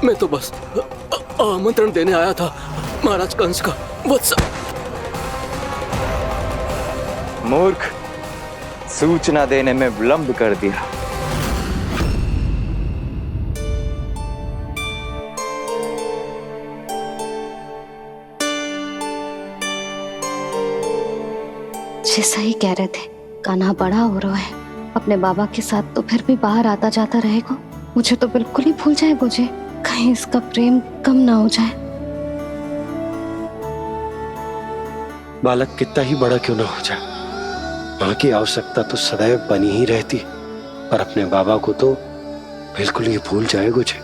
मैं तो बस आमंत्रण देने आया था महाराज कंस का वत्स। मूर्ख, सूचना देने में विलंब कर दिया। जैसा ही कह रहे थे, कान्हा बड़ा हो रहा है अपने बाबा के साथ, तो फिर भी बाहर आता जाता रहेगा। मुझे तो बिल्कुल ही भूल जाए मुझे, कहीं इसका प्रेम कम ना हो जाए। बालक कितना ही बड़ा क्यों ना हो जाए, माँ की आवश्यकता तो सदैव बनी ही रहती, पर अपने बाबा को तो बिल्कुल ही भूल जाए मुझे।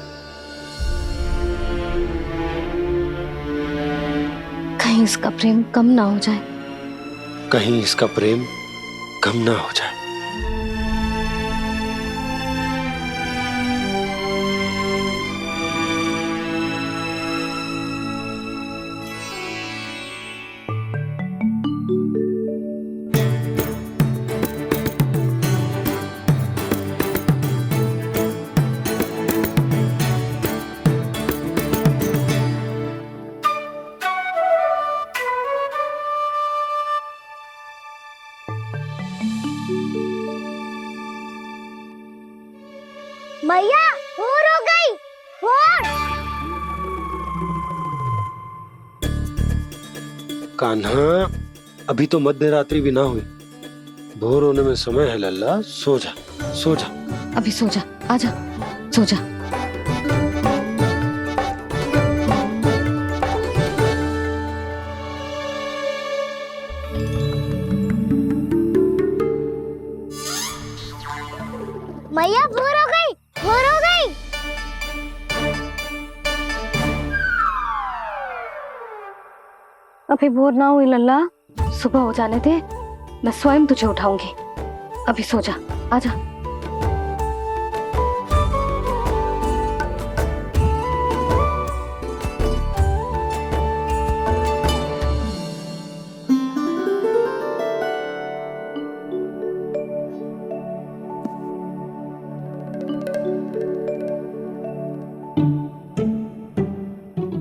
कहीं इसका प्रेम कम ना हो जाए, कहीं इसका प्रेम कम ना हो जाए। मैया भोर हो गई, भोर। कान्हा, अभी तो मध्य रात्रि भी ना हुई, भोर होने में समय है लल्ला। सो जा, सो जा। अभी सो जा, आजा, सो जा। मैया भोर हो गई, भोर हो गई। अभी भोर ना हुई लल्ला, सुबह हो जाने दे, मैं स्वयं तुझे उठाऊंगी। अभी सो जा, आजा।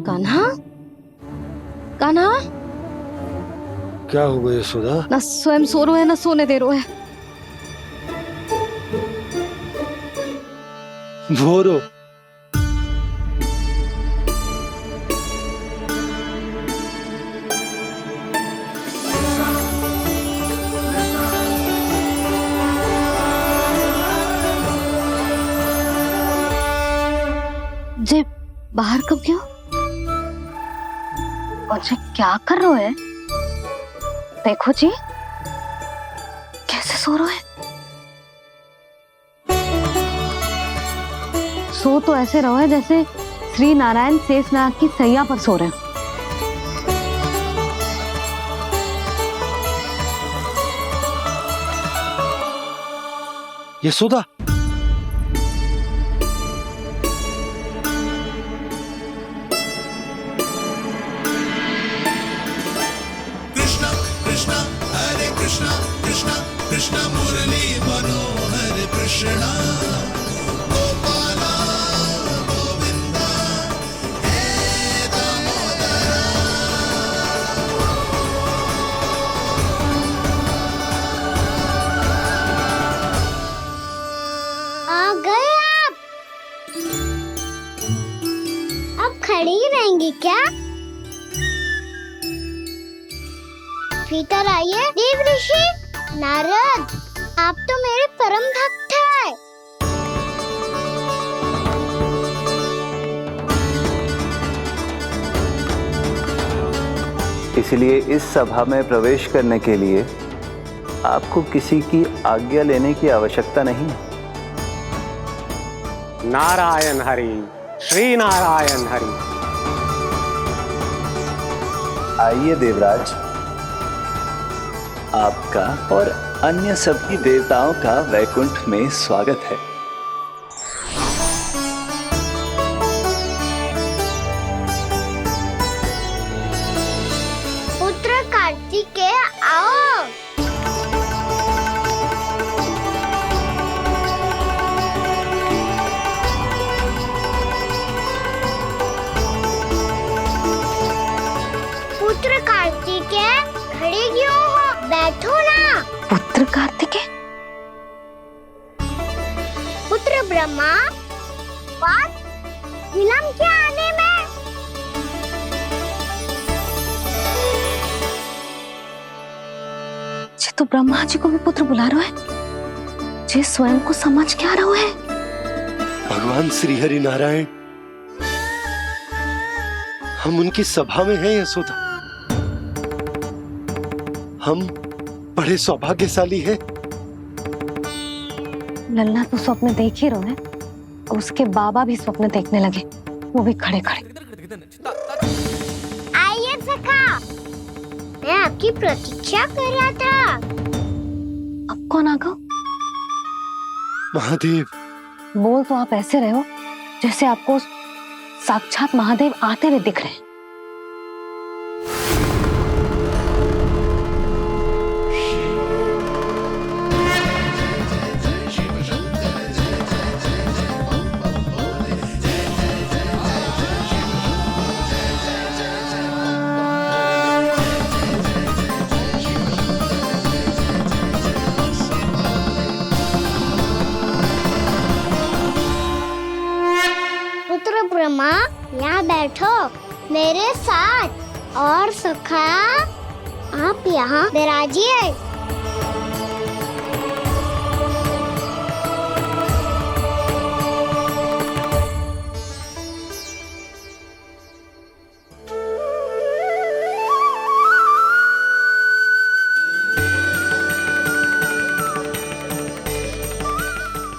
कान्हा, कान्हा, क्या हो गया यशोदा? ना स्वयं सो रो है ना सोने दे रो है। भोर हो। जे बाहर कब क्यों? और जे क्या कर रहे है? देखो जी, कैसे सो रहे है। सो तो ऐसे रहो है जैसे श्री नारायण शेषनाग की सैया पर सो रहे हो। यशोदा, कृष्ण मुरली मनोहर कृष्ण गोपाला गोविंदा हे दामोदरा। आ गए आप। अब खड़ी ही रहेंगी क्या? भीतर आइए देव ऋषि। नारद, आप तो मेरे परम भक्त हैं। इसलिए इस सभा में प्रवेश करने के लिए आपको किसी की आज्ञा लेने की आवश्यकता नहीं है। नारायण हरि, श्री नारायण हरि। आइए देवराज, आपका और अन्य सभी देवताओं का वैकुंठ में स्वागत है। पुत्र कार्तिकेय आओ। बैठो ना। पुत्र कार्तिकेय, पुत्र ब्रह्मा, बात विलंब क्या आने में? जे तो ब्रह्मा जी को भी पुत्र बुला रहा है, जे स्वयं को समझ क्या रहा है। भगवान श्री हरि नारायण, हम उनकी सभा में हैं यशोदा। हम बड़े सौभाग्यशाली हैं। लल्ला तो स्वप्न देख ही रहे हैं, उसके बाबा भी स्वप्न देखने लगे, वो भी खड़े खड़े। आइए सखा, मैं आपकी प्रतीक्षा कर रहा था। अब कौन आ गया? महादेव। बोल तो आप ऐसे रहे हो जैसे आपको साक्षात महादेव आते हुए दिख रहे हैं। पुत्र ब्रह्मा, यहाँ बैठो मेरे साथ। और सखा, आप यहाँ विराजिए।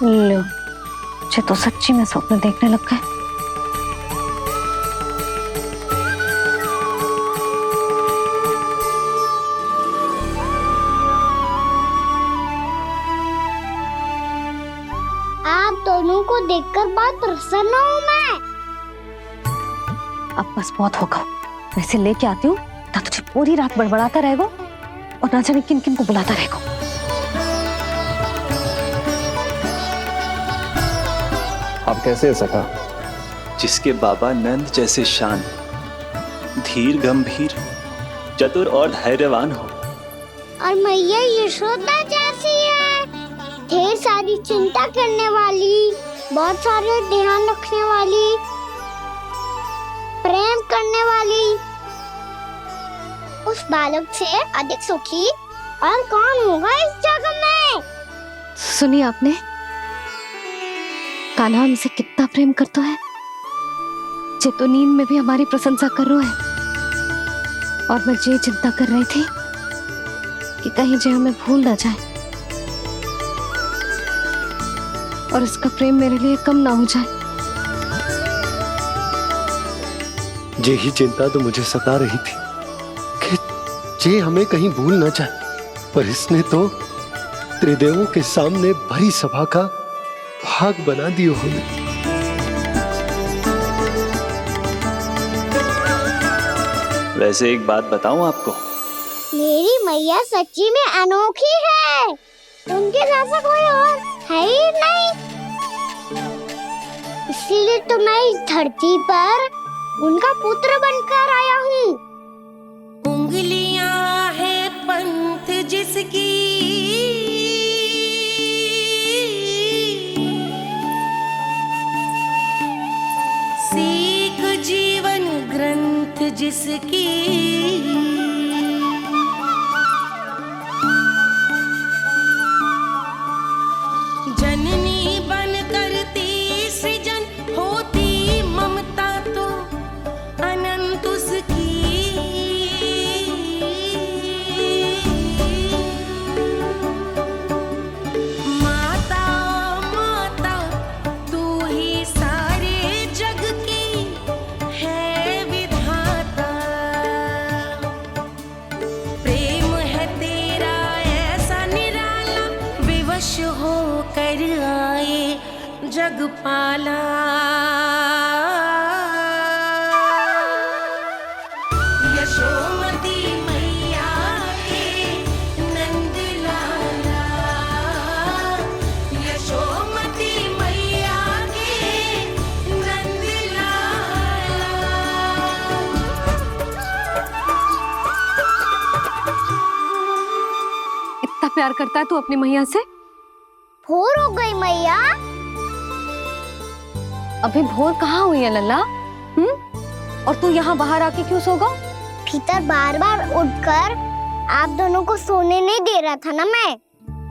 लो, मुझे तो सच्ची में स्वप्न देखने लग गए। आप दोनों को देखकर बहुत प्रसन्न हूँ मैं। अब बस बहुत होगा, वैसे लेके आती हूँ ना, तुझे पूरी रात बड़बड़ाता रहेगा और ना जाने किन किन को बुलाता रहेगा। आप कैसे हैं सखा? जिसके बाबा नंद जैसे शांत, धीर गंभीर, चतुर और धैर्यवान हो, और मैया यशोदा जैसी है, ढेर सारी चिंता करने वाली, बहुत सारे ध्यान रखने वाली, प्रेम करने वाली। उस बालक से अधिक सुखी और कौन होगा इस जगत में? सुनिए आपने, कान्हा हमसे कितना प्रेम करता है, जे तो नींद में भी हमारी प्रशंसा कर रहा है। और मैं ये चिंता कर रही थी कि कहीं जे हमें भूल ना जाए और इसका प्रेम मेरे लिए कम ना हो जाए। यही चिंता तो मुझे सता रही थी कि जे हमें कहीं भूल ना जाए, पर इसने तो त्रिदेवों के सामने भरी सभा का भाग बना दियो हमें। वैसे एक बात बताऊं आपको, मेरी मैया सच्ची में अनोखी है, उनके जैसा कोई और है ही नहीं। इसीलिए तो मैं इस धरती पर उनका पुत्र बनकर आया हूँ। उंगलियां है पंथ जिसकी, सीख जीवन ग्रंथ जिसकी, जननी बन करती सृजन होती ममता तो अनंत उसकी। माता माता तू ही सारे जग की है विधाता, प्रेम है तेरा ऐसा निराला, विवश हो कर आए जग पाला। यशोमती मैया के नंद लाला, यशोमती मैया के नंद लाला। प्यार करता है तू अपनी मैया से? भोर हो गई मैया। अभी भोर कहाँ हुई है लल्ला? और तू यहाँ बाहर आके क्यों सो गया? भीतर बार बार उठकर आप दोनों को सोने नहीं दे रहा था ना मैं,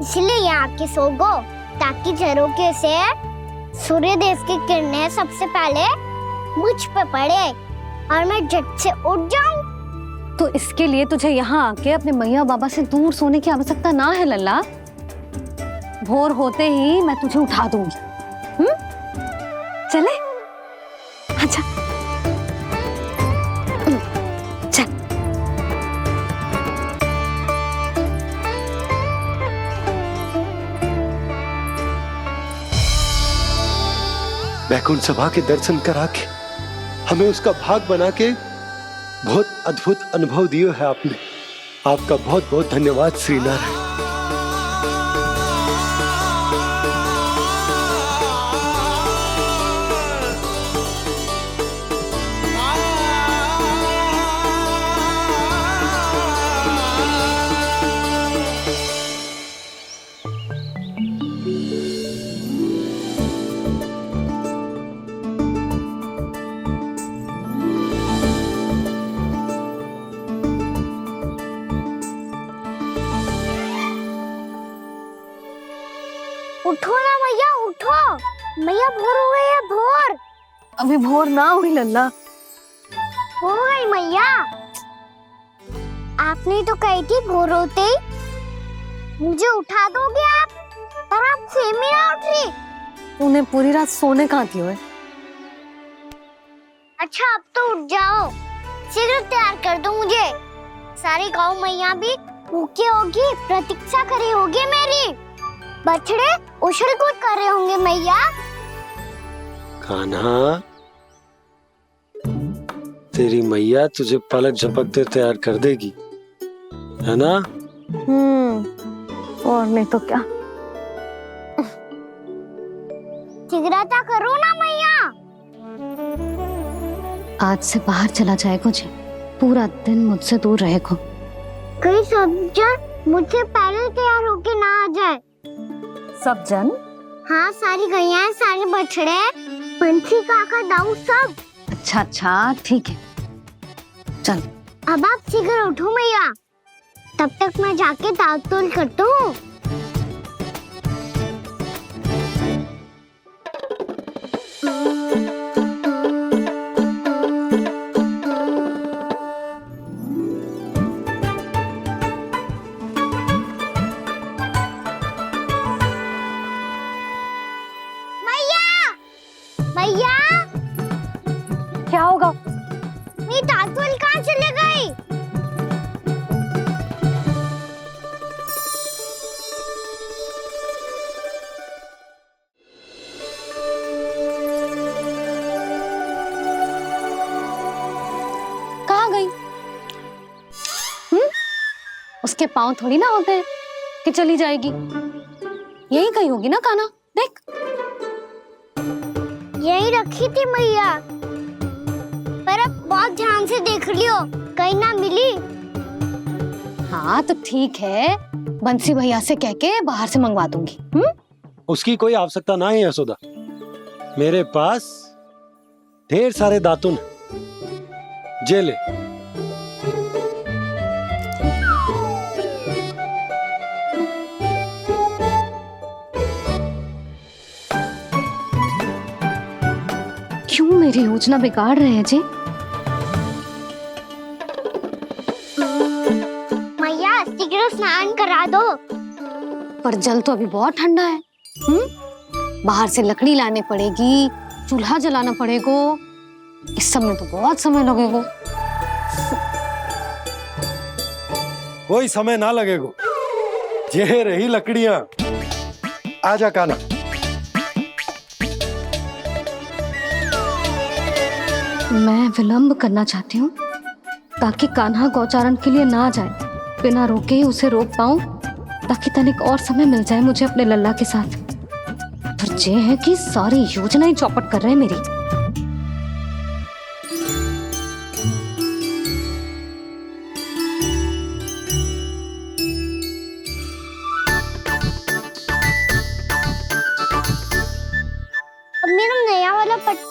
इसलिए यहाँ आके सो गो, ताकि झरोके से सूर्य देव की किरणें सबसे पहले मुझ पे पड़े और मैं झट से उठ जाऊं। तो इसके लिए तुझे यहाँ आके अपने मैया बाबा से दूर सोने की आवश्यकता ना है लल्ला। भोर होते ही मैं तुझे उठा दूंगी। चले? अच्छा चल। वैकुंठ सभा के दर्शन करा के हमें उसका भाग बना के बहुत अद्भुत अनुभव दिए है आपने। आपका बहुत बहुत धन्यवाद श्री नारायण। उठो ना मैया, उठो। मैया भोर हो गई है, भोर। अभी भोर ना हुई लल्ला। हो गई मैया। आपने तो कही थी भोर होते ही मुझे उठा दोगे आप, पर आप सेम ही ना उठ रही। उन्हें पूरी रात सोने कहाँ थी हुए? अच्छा अब तो उठ जाओ, शीघ्र तैयार कर दो मुझे। सारी गाँव मैया भी भूखी होगी, प्रतीक्षा करे होगी मेरी। बछड़े उछल कूद कर रहे होंगे मैया। कान्हा, तेरी मैया तुझे पलक झपकते तैयार कर देगी, है ना? और नहीं तो क्या। शीघ्रता करो ना मैया। आज से बाहर चला जाएगा जी, पूरा दिन मुझसे दूर रहेगा। कहीं सब जन मुझसे पहले तैयार होके ना आ जाए। सब जन? हाँ, सारी गैया, सारे बछड़े, पंछी, काका, दाऊ सब। अच्छा अच्छा ठीक है, चल। अब आप शीघ्र उठो मैया, तब तक मैं जाके ताल-तोल करता हूँ। मैया, क्या होगा? मेरी ताल-तोल कहाँ चले गई? कहाँ गई? उसके पाँव थोड़ी ना होते हैं कि चली जाएगी। यही कहीं होगी ना कान्हा, देख। यही रखी थी मैया, पर अब बहुत ध्यान से देख लियो, कहीं ना मिली। हाँ तो ठीक है, बंसी भैया से कह के बाहर से मंगवा दूंगी। उसकी कोई आवश्यकता ना है यशोदा, मेरे पास ढेर सारे दातुन हैं। जे ले। क्यों मेरी योजना बिगाड़ रहे हैं जी? मैया शीघ्र स्नान करा दो। पर जल तो अभी बहुत ठंडा है। बाहर से लकड़ी लानी पड़ेगी, चूल्हा जलाना पड़ेगा, इस सब में तो बहुत समय लगेगा। कोई समय ना लगेगा, ये रही लकड़ियां। आजा कान्हा। मैं विलंब करना चाहती हूँ ताकि कान्हा गौचारण के लिए ना जाए, बिना रोके ही उसे रोक पाऊं, ताकि तनिक और समय मिल जाए मुझे अपने लल्ला के साथ। पर ये है कि सारी योजना ही चौपट कर रहे हैं मेरी।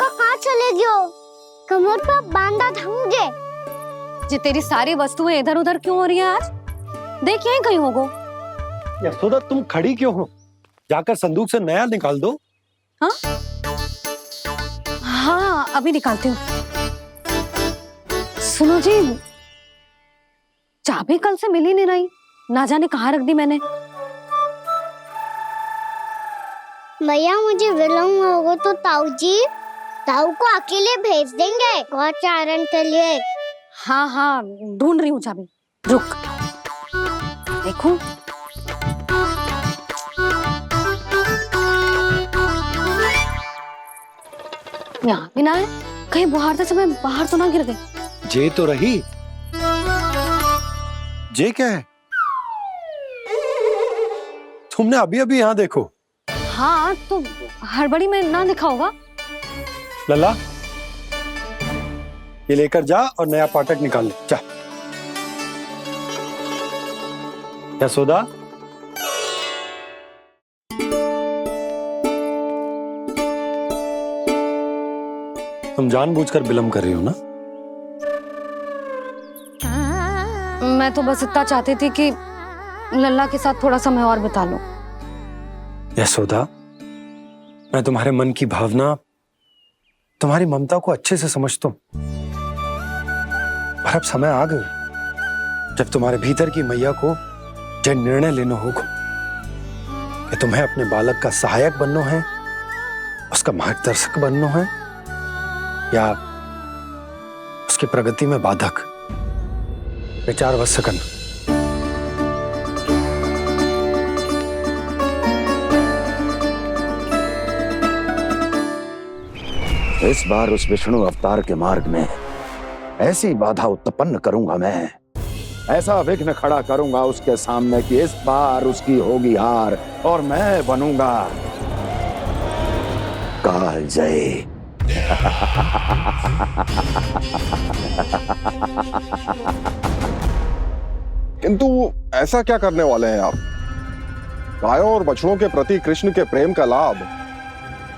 काका कहाँ चले गयो? कमर पर बांधा था मुझे। जी तेरी सारी वस्तुएं इधर उधर क्यों हो रही हैं आज? देख यहीं कहीं होगो। यशोदा तुम खड़ी क्यों हो? जाकर संदूक से नया निकाल दो। हाँ हाँ अभी निकालती हूँ। सुनो जी, चाबी कल से मिल ही नहीं रही, ना जाने कहाँ रख दी मैंने। भैया मुझे विलम्ब होगा तो ताऊ को अकेले भेज देंगे गौचारण के लिए। हाँ हाँ ढूंढ रही हूँ चाबी, रुक। देखो यहाँ भी ना है, कहीं बुहारते समय बाहर तो ना गिर गई। जे तो रही। जे क्या है? तुमने अभी अभी यहाँ देखो। हाँ तो हड़बड़ी में ना दिखा होगा। लल्ला ये लेकर जा और नया पाठक निकाल ले जा। यशोदा तुम जानबूझकर विलम्ब कर रही हो ना? मैं तो बस इतना चाहती थी कि लल्ला के साथ थोड़ा समय और बिता लूं। यशोदा मैं तुम्हारे मन की भावना, तुम्हारी ममता को अच्छे से समझता हूं, पर अब समय आ गया जब तुम्हारे भीतर की मैया को जो निर्णय लेना होगा कि तुम्हें अपने बालक का सहायक बनना है, उसका मार्गदर्शक बनना है, या उसकी प्रगति में बाधक। विचार अवश्य करना। इस बार उस विष्णु अवतार के मार्ग में ऐसी बाधा उत्पन्न करूंगा मैं, ऐसा विघ्न खड़ा करूंगा उसके सामने कि इस बार उसकी होगी हार और मैं बनूंगा कालजयी। किंतु ऐसा क्या करने वाले हैं आप? गायों और बछड़ों के प्रति कृष्ण के प्रेम का लाभ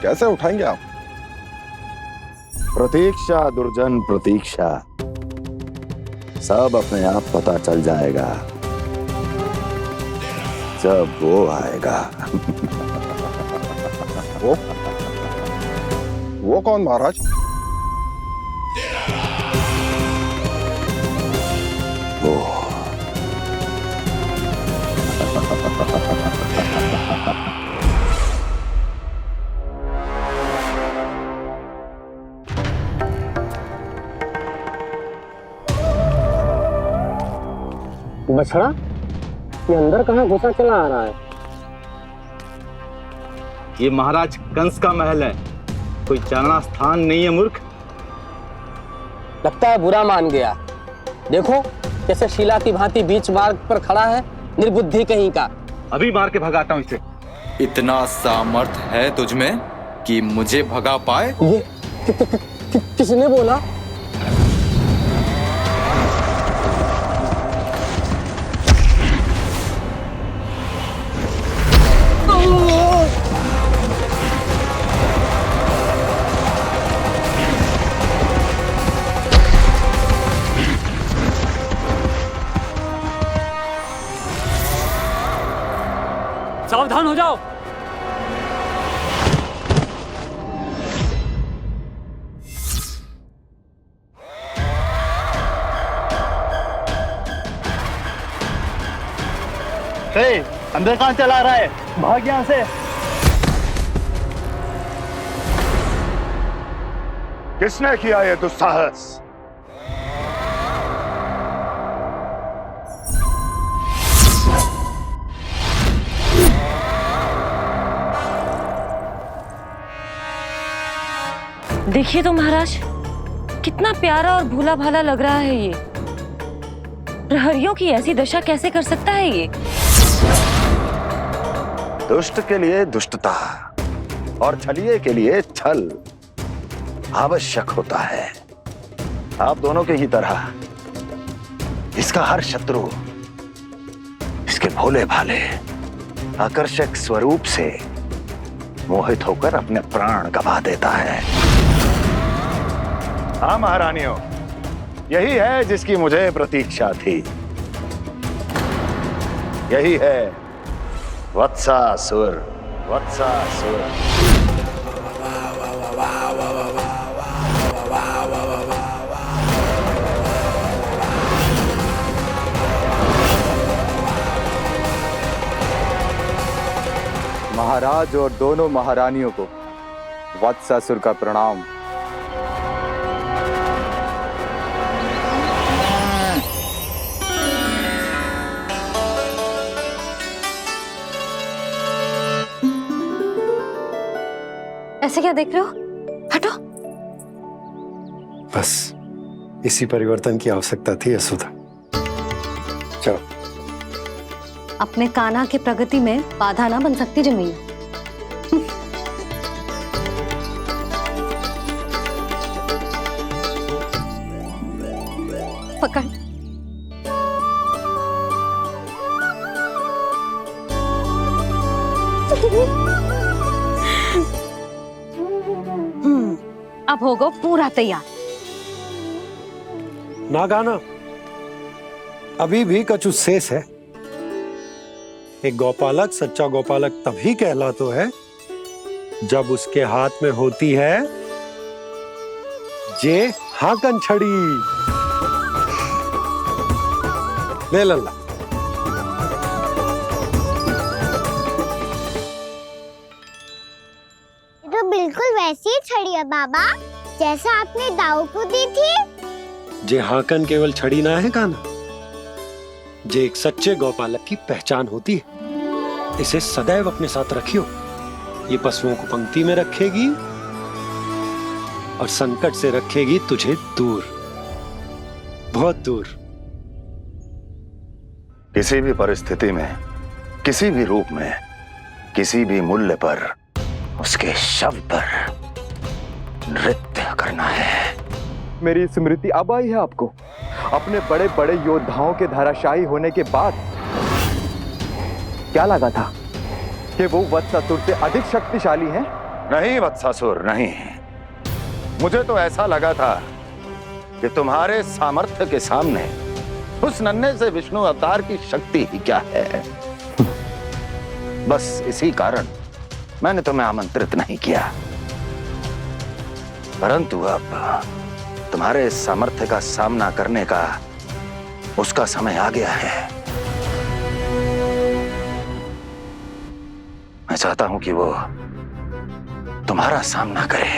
कैसे उठाएंगे आप? प्रतीक्षा दुर्जन प्रतीक्षा, सब अपने आप पता चल जाएगा जब वो आएगा। वो कौन महाराज? वो बछड़ा ये अंदर कहाँ घुसा चला आ रहा है? ये महाराज कंस का महल है, कोई जाना स्थान नहीं है मूर्ख। लगता है बुरा मान गया। देखो कैसे शिला की भांति बीच मार्ग पर खड़ा है, निर्बुद्धि कहीं का। अभी मार के भगाता हूँ इसे। इतना सामर्थ है तुझमें कि मुझे भगा पाए? ये किसने बोला? सावधान हो जाओ। अंदर कहाँ चला रहा है? भाग यहाँ से। किसने किया ये दुस्साहस? देखिए तो महाराज, कितना प्यारा और भोला भाला लग रहा है ये। प्रहरियों की ऐसी दशा कैसे कर सकता है ये? दुष्ट के लिए दुष्टता और छलिए के लिए छल आवश्यक होता है। आप दोनों के ही तरह इसका हर शत्रु इसके भोले भाले आकर्षक स्वरूप से मोहित होकर अपने प्राण गंवा देता है। हाँ महारानियों, यही है जिसकी मुझे प्रतीक्षा थी। यही है वत्सासुर। वत्सासुर। महाराज और दोनों महारानियों को वत्सासुर का प्रणाम। ऐसे क्या देख रहे हो? हटो। बस इसी परिवर्तन की आवश्यकता थी यशोदा। चलो। अपने कान्हा की प्रगति में बाधा ना बन सकती जमीन। पकड़। अब होगा पूरा तैयार। ना गाना, अभी भी कछु शेष है। एक गौपालक सच्चा गौपालक तभी कहलाता है जब उसके हाथ में होती है जे हाकन छड़ी। ले लल्ला। तो बिल्कुल वैसी ही छड़ी है बाबा, जैसा आपने दाऊ को दी थी। जे हाकन केवल छड़ी ना है कान्हा, जे एक सच्चे गौपालक की पहचान होती है। इसे सदैव अपने साथ रखियो। ये पशुओं को पंक्ति में रखेगी और संकट से रखेगी तुझे दूर, बहुत दूर। किसी भी परिस्थिति में, किसी भी रूप में, किसी भी मूल्य पर उसके शव पर नृत्य करना है। मेरी स्मृति अब आई है आपको? अपने बड़े बड़े योद्धाओं के धराशायी होने के बाद क्या लगा था कि वो वत्सासुर से अधिक शक्तिशाली हैं? नहीं वत्सासुर, नहीं। मुझे तो ऐसा लगा था कि तुम्हारे सामर्थ्य के सामने उस नन्हे से विष्णु अवतार की शक्ति ही क्या है। बस इसी कारण मैंने तुम्हें आमंत्रित नहीं किया। परंतु अब तुम्हारे सामर्थ्य का सामना करने का उसका समय आ गया है। मैं चाहता हूं कि वो तुम्हारा सामना करे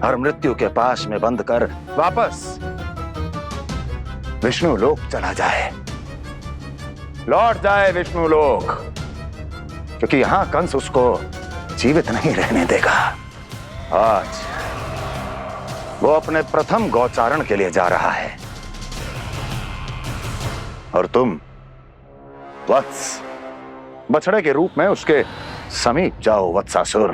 और मृत्यु के पाश में बंद कर वापस विष्णु लोक चला जाए, लौट जाए विष्णु लोक, क्योंकि यहां कंस उसको जीवित नहीं रहने देगा। आज वो अपने प्रथम गौचारण के लिए जा रहा है और तुम वत्स बछड़े के रूप में उसके समीप जाओ वत्सासुर।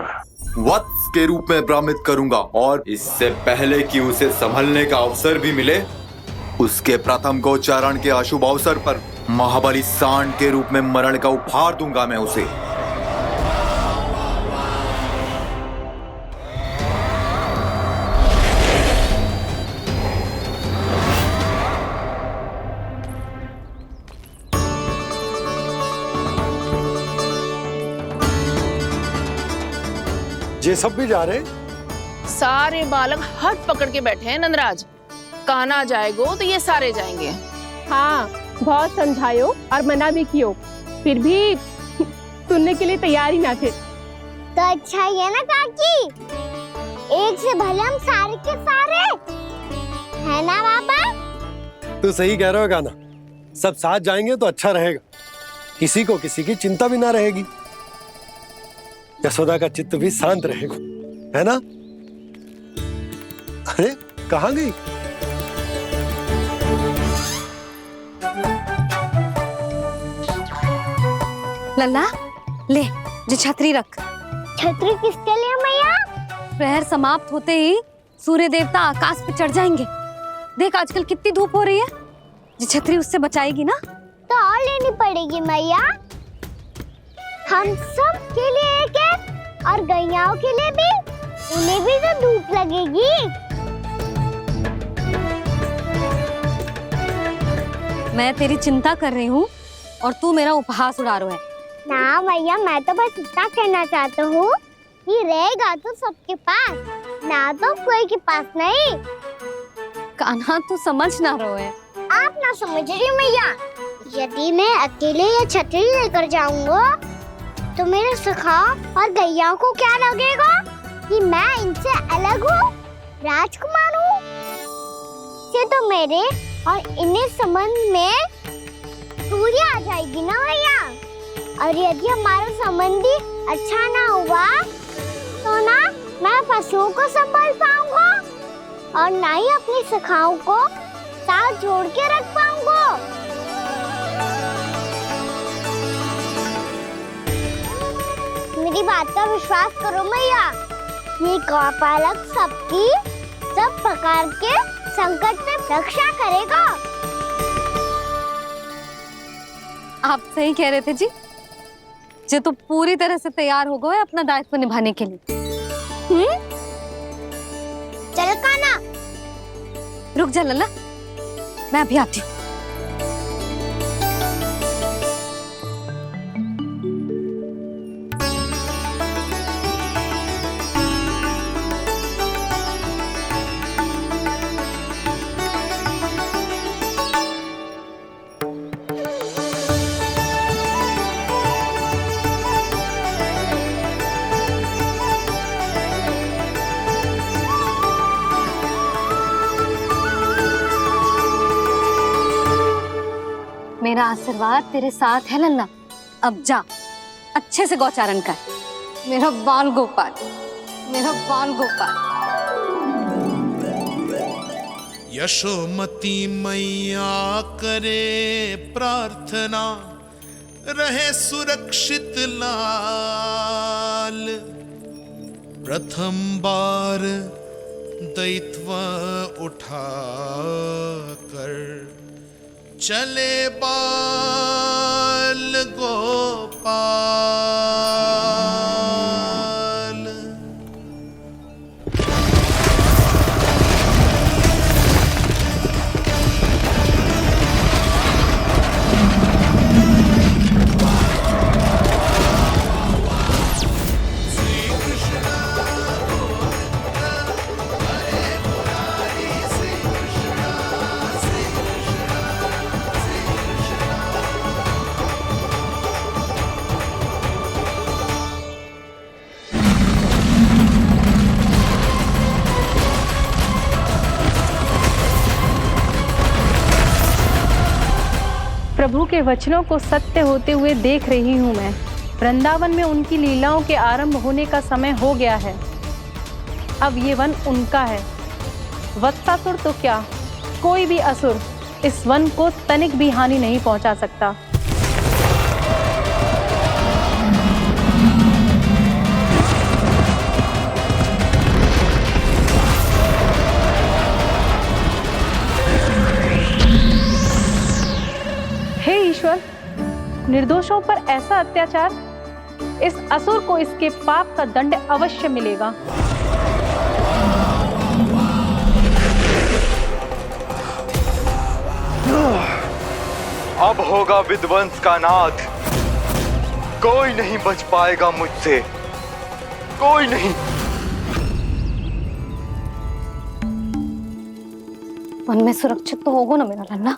वत्स के रूप में भ्रमित करूंगा और इससे पहले कि उसे संभलने का अवसर भी मिले, उसके प्रथम गोचारण के अशुभ अवसर पर महाबली सांड के रूप में मरण का उपहार दूंगा मैं उसे। ये सब भी जा रहे? सारे बालक हाथ पकड़ के बैठे हैं नंदराज। कान्हा जाएगो तो ये सारे जाएंगे। हाँ, बहुत समझायो और मना भी कियो, फिर भी सुनने के लिए तैयार ही ना थे। तो अच्छा ही है ना काकी, एक से भले हम सारे के सारे, है ना बाबा? तू सही कह रहा हो गाना, सब साथ जाएंगे तो अच्छा रहेगा, किसी को किसी की चिंता भी ना रहेगी, यशोदा का चित्त भी शांत रहेगा, है ना? अरे कहाँ गई? लल्ला ले, जो छतरी रख। छतरी किसके लिए मैया? प्रहर समाप्त होते ही सूर्य देवता आकाश पे चढ़ जाएंगे। देख आजकल कितनी धूप हो रही है, जो छतरी उससे बचाएगी ना। तो और लेनी पड़ेगी मैया, हम सब के लिए एक एक, और गैयाओं के लिए भी, उन्हें भी तो धूप लगेगी। मैं तेरी चिंता कर रही हूँ और तू मेरा उपहास उड़ा रहा है। ना भैया, मैं तो बस इतना कहना चाहता हूँ कि रहेगा तो सबके पास, ना तो कोई के पास नहीं। कान्हा तू समझ ना रहो है। आप ना समझ रही भैया, यदि मैं अकेले ये छतरी लेकर जाऊंगा तो मेरे सखा और गैया को क्या लगेगा कि मैं इनसे अलग हूँ, राजकुमार हूँ। ये तो मेरे और इन्हें संबंध में दूरी आ जाएगी ना भैया। और यदि हमारा संबंध ही अच्छा ना हुआ तो ना मैं पशुओं को संभाल पाऊंगा और ना ही अपनी सखाओं को साथ जोड़ के रख पाऊंगा। मेरी बात का विश्वास करो भैया, ये गौपालक सबकी सब प्रकार के संकट में रक्षा करेगा। आप सही कह रहे थे जी। जो तो पूरी तरह से तैयार हो गए अपना दायित्व निभाने के लिए। चल कान्हा। रुक जा लल्ला, मैं अभी आती हूँ। मेरा आशीर्वाद तेरे साथ है लल्ला। अब जा, अच्छे से गौचारण कर। मेरा बाल गोपाल, मेरा बाल गोपाल। यशोमती मैया करे प्रार्थना, रहे सुरक्षित लाल। प्रथम बार दैत्व उठा कर चले बाल गोपाल। प्रभु के वचनों को सत्य होते हुए देख रही हूँ मैं। वृंदावन में उनकी लीलाओं के आरंभ होने का समय हो गया है। अब ये वन उनका है। वत्सासुर तो क्या, कोई भी असुर इस वन को तनिक भी हानि नहीं पहुंचा सकता। हे ईश्वर, निर्दोषों पर ऐसा अत्याचार, इस असुर को इसके पाप का दंड अवश्य मिलेगा। अब होगा विध्वंस का नाद। कोई नहीं बच पाएगा मुझसे, कोई नहीं। वन में सुरक्षित तो होगा ना मेरा लल्ला।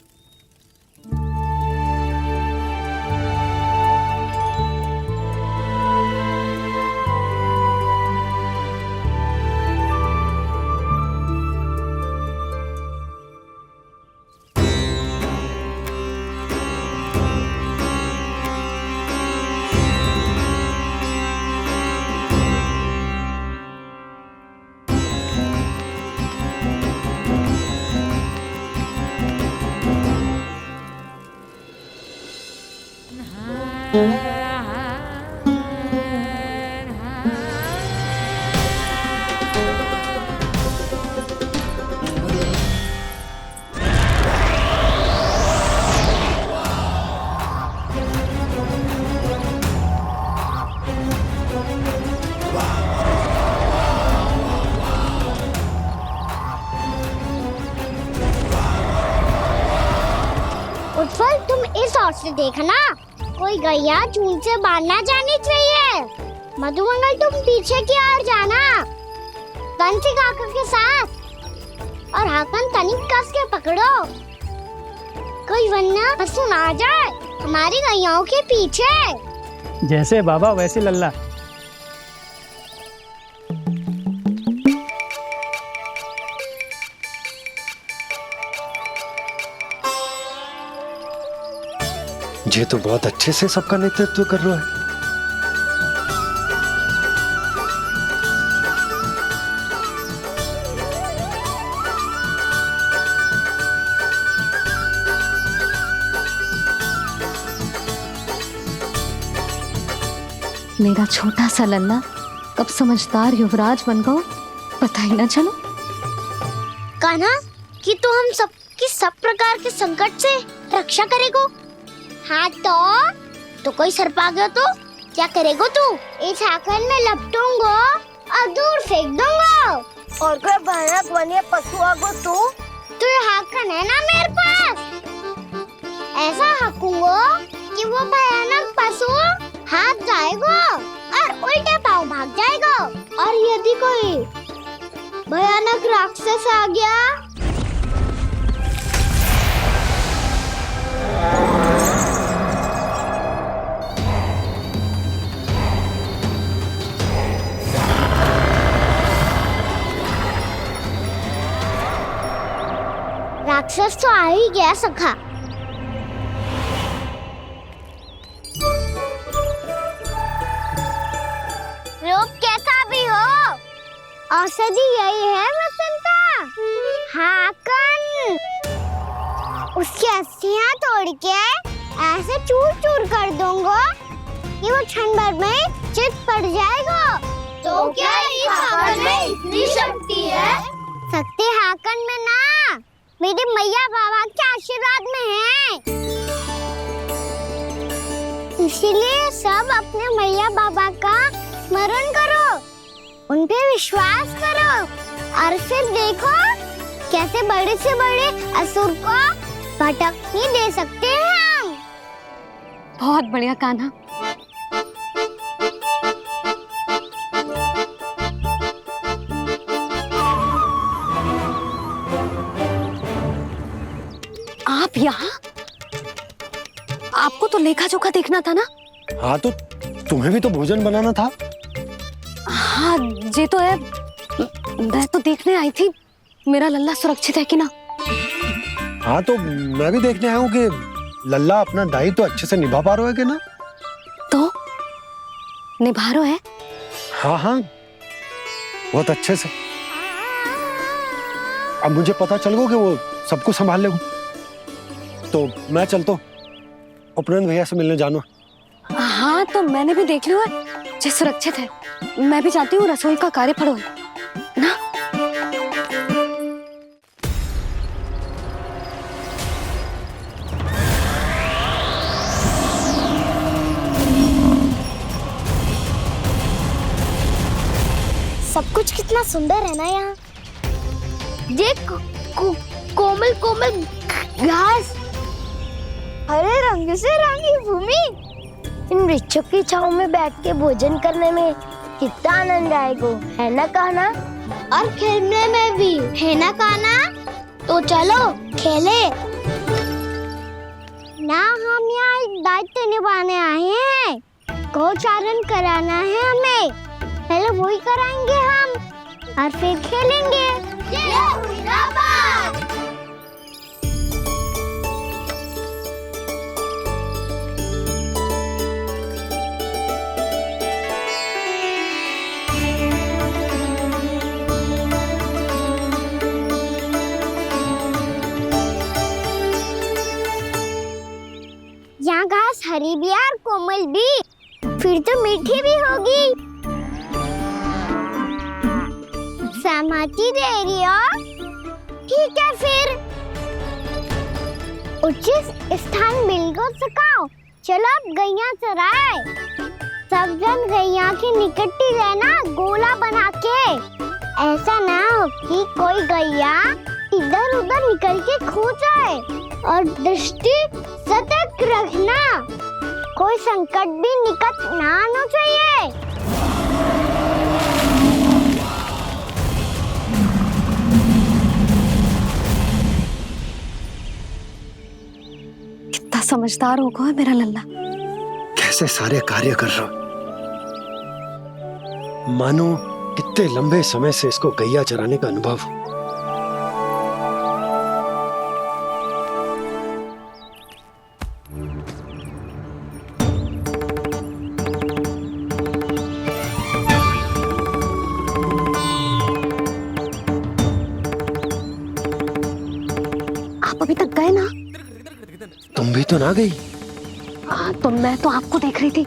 से देखना, कोई गैया चून से बाहर ना जानी चाहिए। मधुमंगल तुम पीछे की ओर जाना, कंसी काका के साथ, और हाकन तनिक कस के पकड़ो, कोई वरना पशु ना जाए हमारी गैयाओं के पीछे। जैसे बाबा वैसे लल्ला। ये तो बहुत अच्छे से सबका नेतृत्व कर रहा है। मेरा छोटा सा लल्ला कब समझदार युवराज बन गो पता ही ना चलो। कान्हा, कि तू हम सब प्रकार के संकट से रक्षा करेगो। हाँ तो कोई सर्प आ गया तो क्या करेगो तू? इस हाकन में लपटूंगा और दूर फेंक दूंगा। और कोई भयानक वन्य पशु आगो तो ये हाकन है ना मेरे पास, ऐसा हाकूंगा कि वो भयानक पशु हाथ जाएगा और उल्टे पांव भाग जाएगा। और यदि कोई भयानक राक्षस आ गया राक्षस तो आ ही गया सखा। रूप कैसा भी हो, औषधि यही है वसंता। हाकन उसकी अस्थियां तोड़ के ऐसे चूर चूर कर दूंगा कि वो क्षण भर में चित पड़ जाएगा। तो क्या इस हाकन में इतनी शक्ति है? शक्ति हाकन में ना, मेरे मैया बाबा के आशीर्वाद में है। इसीलिए सब अपने मैया बाबा का स्मरण करो, उन पे विश्वास करो, और फिर देखो कैसे बड़े से बड़े असुर को भटकने दे सकते हैं हम। बहुत बढ़िया कान्हा। आप यहाँ? आपको तो लेखा जोखा देखना था ना? हाँ तो तुम्हें भी तो भोजन बनाना था। हाँ ये तो है, मैं तो देखने आई थी मेरा लल्ला सुरक्षित है कि ना। हाँ तो मैं भी देखने आया हूँ कि लल्ला अपना दायित्व तो अच्छे से निभा पा रहा है कि ना। तो निभा रहा है? हाँ हाँ बहुत अच्छे से। अब मुझे पता चल गया कि वो सबको संभाल लेगा। तो मैं चलता हूँ, उपनंद भैया से मिलने जाना। हाँ तो मैंने भी देख लिया है, जे सुरक्षित है। मैं भी चाहती हूँ रसोई का कार्य पड़ो ना। सब कुछ कितना सुंदर है ना यहाँ। देख कोमल कोमल घास, हरे रंग से रंगी भूमि, इन वृक्षों की छांव में बैठ के भोजन करने में कितना आनंद आएगा, है ना कान्हा? और खेलने में भी, है ना कान्हा? तो चलो खेले ना। हम यहाँ एक दायित्व निभाने आए हैं, गोचारण कराना है हमें। पहले वही कराएंगे हम और फिर खेलेंगे। यहाँ घास हरी भी और कोमल भी, फिर तो मीठी भी होगी। सहमति दे रही हो? ठीक है फिर उचित स्थान बिल्कुल सिखाओ। चलो अब गैया चराए। सब जन गैया के निकट ही रहना, गोला बना के। ऐसा ना हो कि कोई गैया इधर उधर निकल के खो जाए। और दृष्टि सतर्क रखना, कोई संकट भी निकट ना आना चाहिए। कितना समझदार होगा है मेरा लल्ला। कैसे सारे कार्य कर रहा, मानो कितने लंबे समय से इसको गैया चराने का अनुभव हो। आप अभी तक गए ना? तुम भी तो ना गई। तो मैं तो आपको देख रही थी,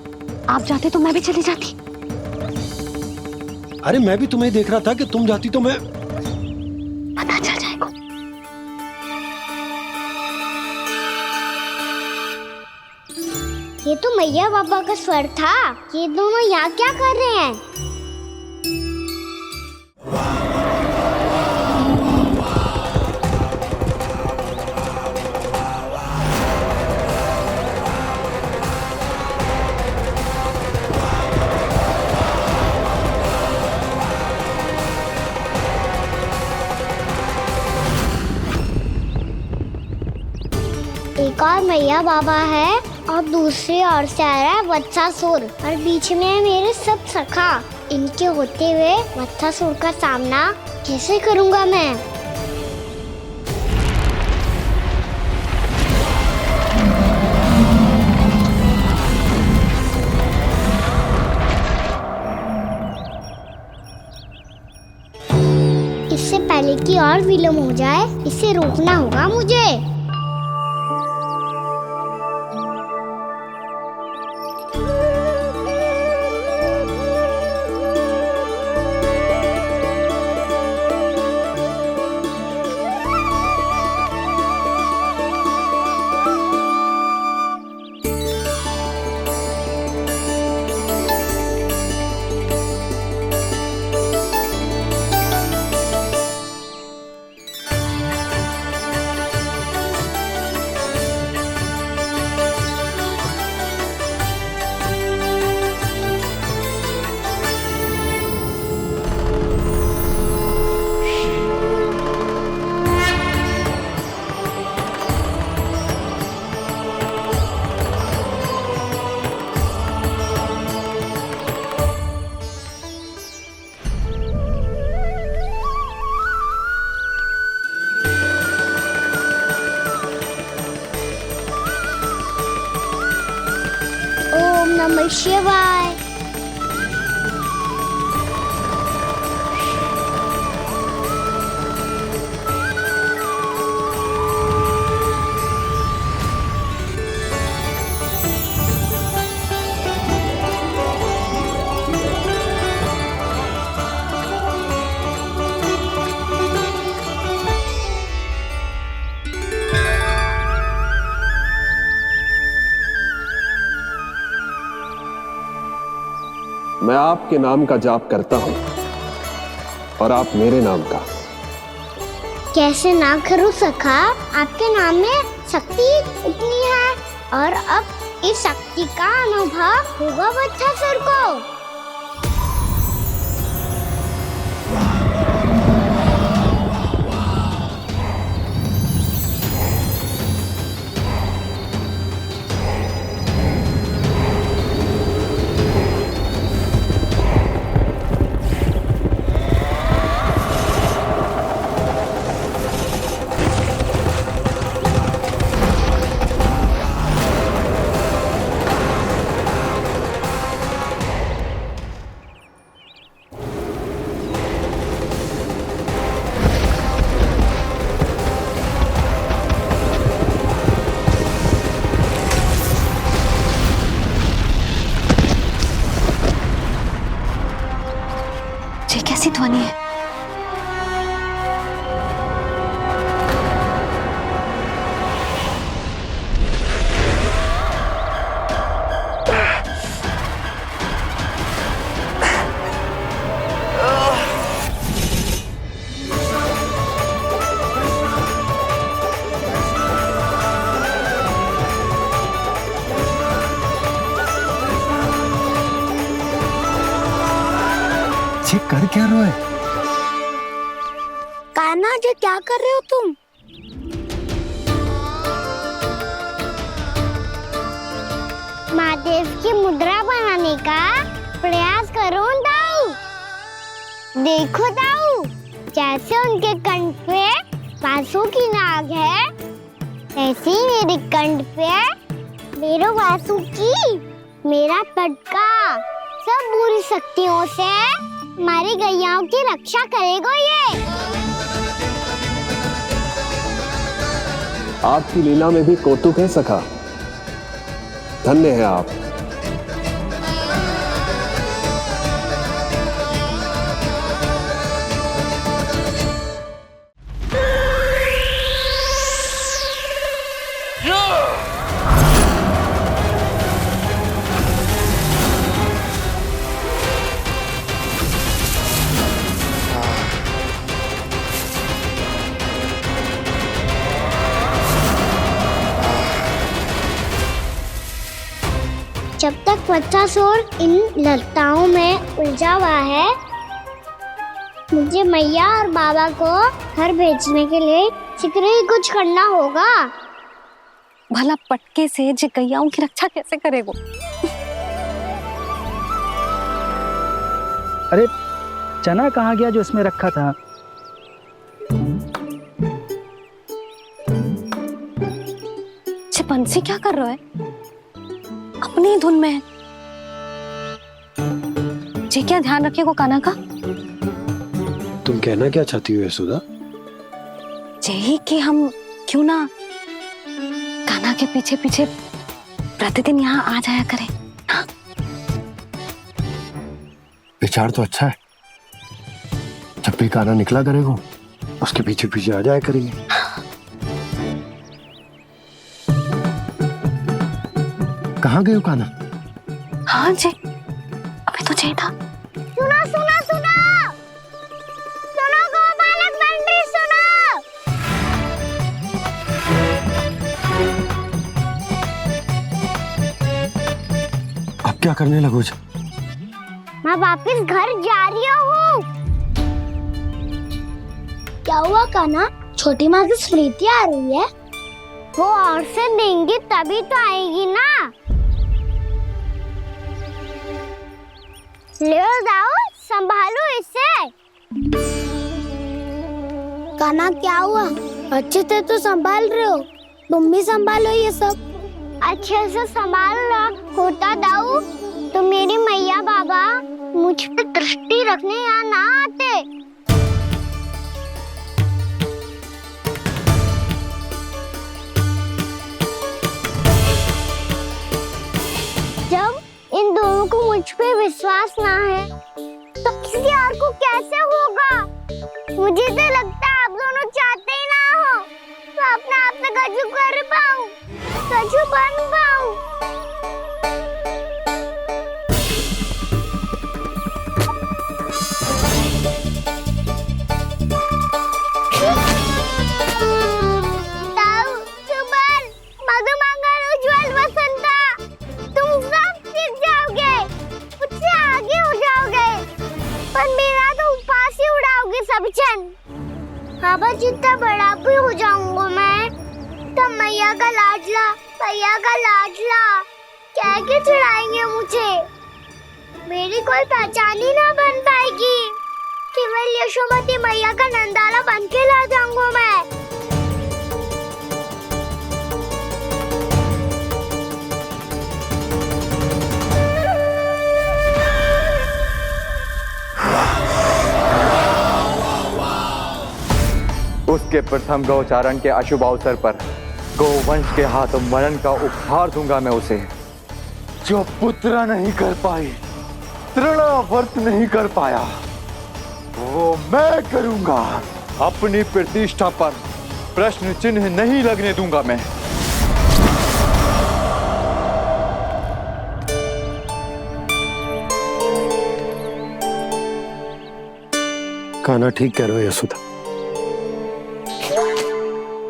आप जाते तो मैं भी चली जाती। अरे मैं भी तुम्हें देख रहा था कि तुम जाती तो मैं। पता चल जाएगा। ये तो मैया बाबा का स्वर था। ये दोनों यहाँ क्या कर रहे हैं? एक और मैया बाबा है और दूसरी ओर से आ रहा है वत्सासुर और बीच में है मेरे सब सखा। इनके होते हुए वत्सासुर का सामना कैसे करूंगा मैं? इससे पहले कि और विलम्ब हो जाए, इसे रोकना होगा मुझे। ओम नमः शिवाय। मैं आपके नाम का जाप करता हूं और आप मेरे नाम का। कैसे ना करूं सखा, आपके नाम में शक्ति इतनी है और अब इस शक्ति का अनुभव होगा वत्सासुर को। ये कैसी ध्वनि है? बच्चे कर क्या रहे हो? कान्हा जी क्या कर रहे हो तुम? महादेव की मुद्रा बनाने का प्रयास करो दाऊ। देखो दाऊ, जैसे उनके कंठ पे वासु की नाग है, ऐसे ही मेरे कंठ पे मेरे वासु की मेरा पटका सब बुरी शक्तियों से हमारी गैयाओं की रक्षा करेगा ये। आपकी लीला में भी कौतुक है सखा। धन्य है आप। जब तक बच्चासुर इन लताओं में उलझा हुआ है, मुझे मैया और बाबा को घर भेजने के लिए शीघ्र ही कुछ करना होगा। भला पटके से जे गैयाओं की रक्षा कैसे करेगो? अरे चना कहाँ गया जो इसमें रखा था? बंसी क्या कर रहा है? अपनी ही धुन में है। जी क्या ध्यान रखिएगा कान्हा का। तुम कहना क्या चाहती हो यशोदा? यही कि हम क्यों ना कान्हा के पीछे पीछे प्रतिदिन यहाँ आ जाया करें। हाँ? विचार तो अच्छा है। जब भी कान्हा निकला करेगा उसके पीछे पीछे आ जाया करेंगे। कहाँ गए हो कान्हा? हाँ जी, अभी तो चाहिए था। सुनो सुनो सुनो सुनो गोपालक बंटी सुनो। अब क्या करने लगो? मैं वापस घर जा रही हूँ। क्या हुआ कान्हा? छोटी माँ की स्मृति आ रही है। वो और से देंगी तभी तो आएगी ना। ले जाओ, संभालो इसे। कान्हा क्या हुआ? अच्छे से तो संभाल रहे हो, तुम भी संभालो ये सब। अच्छे से संभाल होता दाऊ तो मेरी मैया बाबा मुझ पे दृष्टि रखने यहाँ ना आते। जब इन दोनों को मुझ पे विश्वास ना है तो किसी और को कैसे होगा? मुझे तो लगता है आप दोनों चाहते ही ना हो तो अपने आप से गजू कर पाऊं, गजू बन पाऊं। बाबा जितना बड़ा भी हो जाऊंगा मैं तब मैया का लाडला कह के चिढ़ाएंगे मुझे। मेरी कोई पहचान ही ना बन पाएगी। केवल यशोमती मैया का नंदाला बन के ला जाऊंगा मैं। उसके प्रथम गौचारण के अशुभ अवसर पर गोवंश के हाथों मरण का उपहार दूंगा मैं उसे। जो पुत्र नहीं कर पाई, तृणावर्त नहीं कर पाया, वो मैं करूंगा। अपनी प्रतिष्ठा पर प्रश्न चिन्ह नहीं लगने दूंगा मैं। कान्हा ठीक कह रहे हो यशोदा,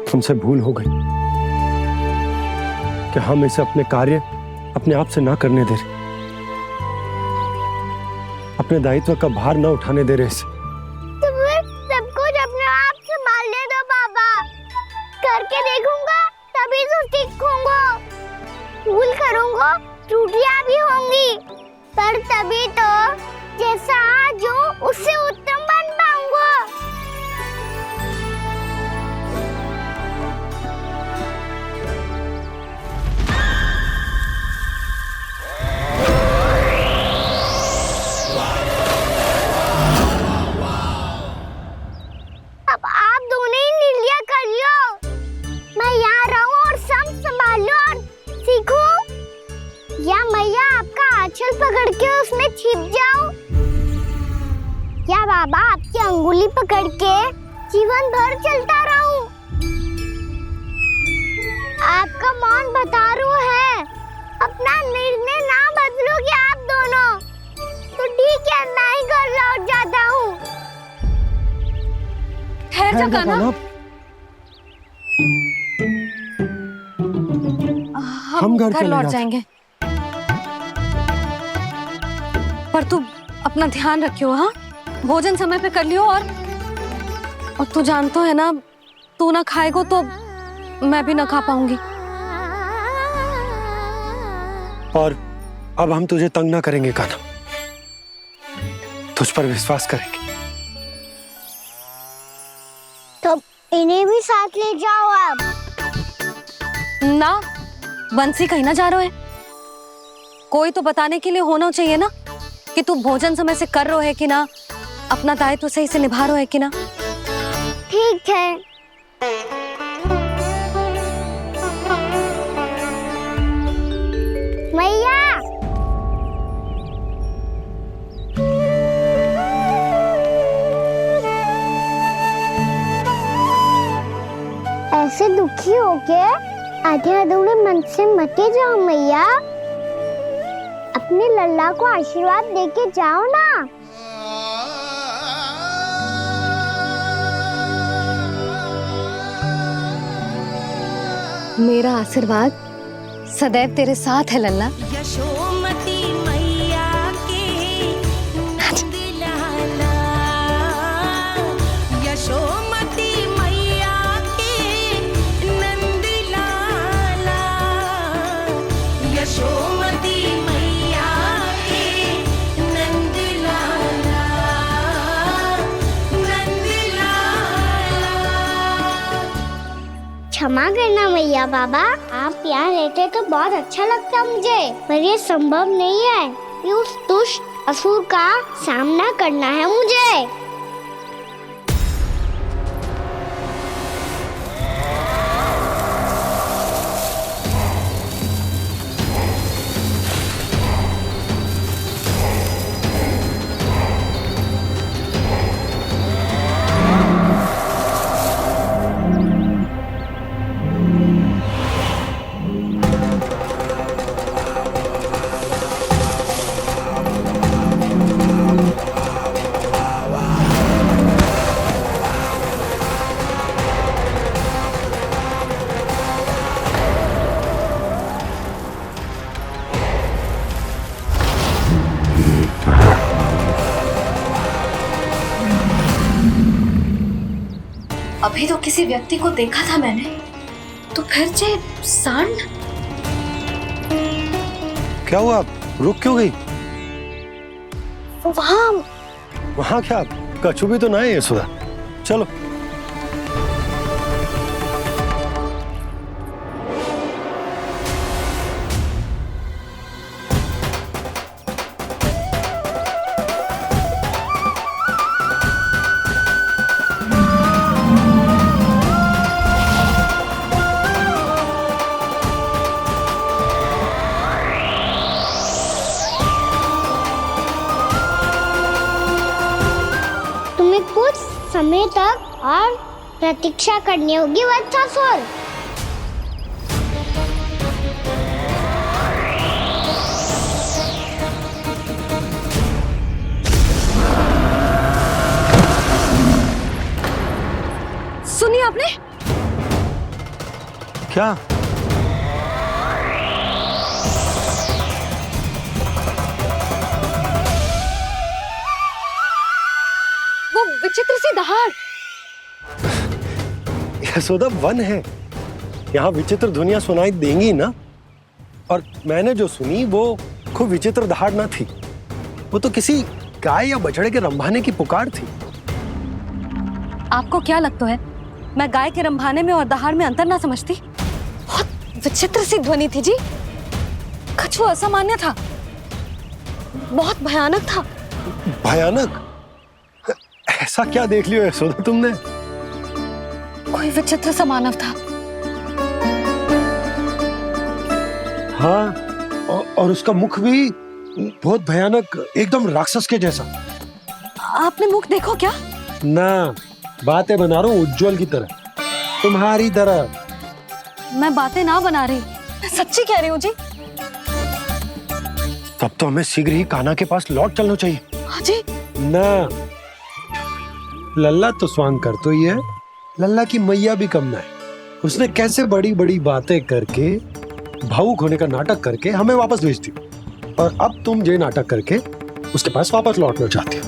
हमसे भूल हो गई कि हम इसे अपने कार्य अपने आप से ना करने दे रहे। अब अपने दायित्व का भार न उठाने दे रहे इसे। तो फिर सब कुछ अपने आप संभालने दो बाबा। करके देखूंगा तभी तो सीखूंगा। भूल करूंगा, त्रुटियां भी होंगी, पर तभी तो जैसा आज हूं उससे उत्तम बन पाऊंगा। अब आप दोनों ही निर्णय कर लो। मैं यहाँ रहूं और सब संभालूं और सीखूं, या मैया आपका आंचल पकड़ के उसमें छिप जाऊं, या बाबा आपकी अंगुली पकड़ के जीवन भर चलता रहूं। आपका मौन बता रहा है, अपना निर्णय ना बदलोगे आप दोनों तो ठीक है, मैं ही घर लौट जाता हूँ। ठहर जा कान्हा, हम घर लौट जाएंगे, पर तू अपना ध्यान रखियो। हाँ, भोजन समय पे कर लियो। और तू जानतो है ना, तू ना खाएगो तो मैं भी ना खा पाऊंगी। और अब हम तुझे तंग ना करेंगे कान्हा, तुझ पर विश्वास करेंगे। तो इन्हें भी साथ ले जाओ अब। ना, बंसी कहीं ना जा रहे है। कोई तो बताने के लिए होना चाहिए ना कि तू भोजन समय से कर रहे है कि ना, अपना दायित्व सही से निभा रहे है कि ना। ठीक है। मैया, ऐसे दुखी होके आधे अधूरे मन से मत जाओ मैया। अपने लल्ला को आशीर्वाद देके जाओ ना। मेरा आशीर्वाद सदैव तेरे साथ है लल्ला। यशोमती मैया के नंद लाला, यशोमती मैया के नंद लाला, यशोमती मैया के नंद लाला, नंद लाला। क्षमा करना मैया बाबा, आप यहाँ रहते तो बहुत अच्छा लगता मुझे, पर ये संभव नहीं है कि उस दुष्ट असुर का सामना करना है मुझे। अभी तो किसी व्यक्ति को देखा था मैंने, तो फिर से सांड। क्या हुआ, रुक क्यों गई? वहाँ क्या, कछु भी तो ना है यशोदा। चलो। कुछ समय तक और प्रतीक्षा करनी होगी वत्सासुर। सुनिए आपने क्या? विचित्र सी दहाड़। यशोदा वन है, यहाँ विचित्र ध्वनियां सुनाई देंगी ना। और मैंने जो सुनी वो खूब विचित्र दहाड़ ना थी, वो तो किसी गाय या बछड़े के रंभाने की पुकार थी। आपको क्या लगता है मैं गाय के रंभाने में और दहाड़ में अंतर ना समझती? बहुत विचित्र सी ध्वनि थी जी, कुछ वो असामान्य था, बहुत भयानक था। भयानक? ऐसा क्या देख लियो यशोदा तुमने? कोई विचित्र सा मानव था। हाँ, और उसका मुख भी बहुत भयानक, एकदम राक्षस के जैसा। आपने मुख देखो क्या? ना, बातें बना रहा हूँ उज्जवल की तरह, तुम्हारी तरह। मैं बातें ना बना रही, मैं सच्ची कह रही हूँ जी। तब तो हमें शीघ्र ही कान्हा के पास लौट चलना चाहिए। हाँ जी। ना, लल्ला तो स्वांग कर तो ही है, लल्ला की मैया भी कम ना है। उसने कैसे बड़ी बड़ी बातें करके, भावुक होने का नाटक करके हमें वापस भेज दी, और अब तुम ये नाटक करके उसके पास वापस लौटना चाहती हो।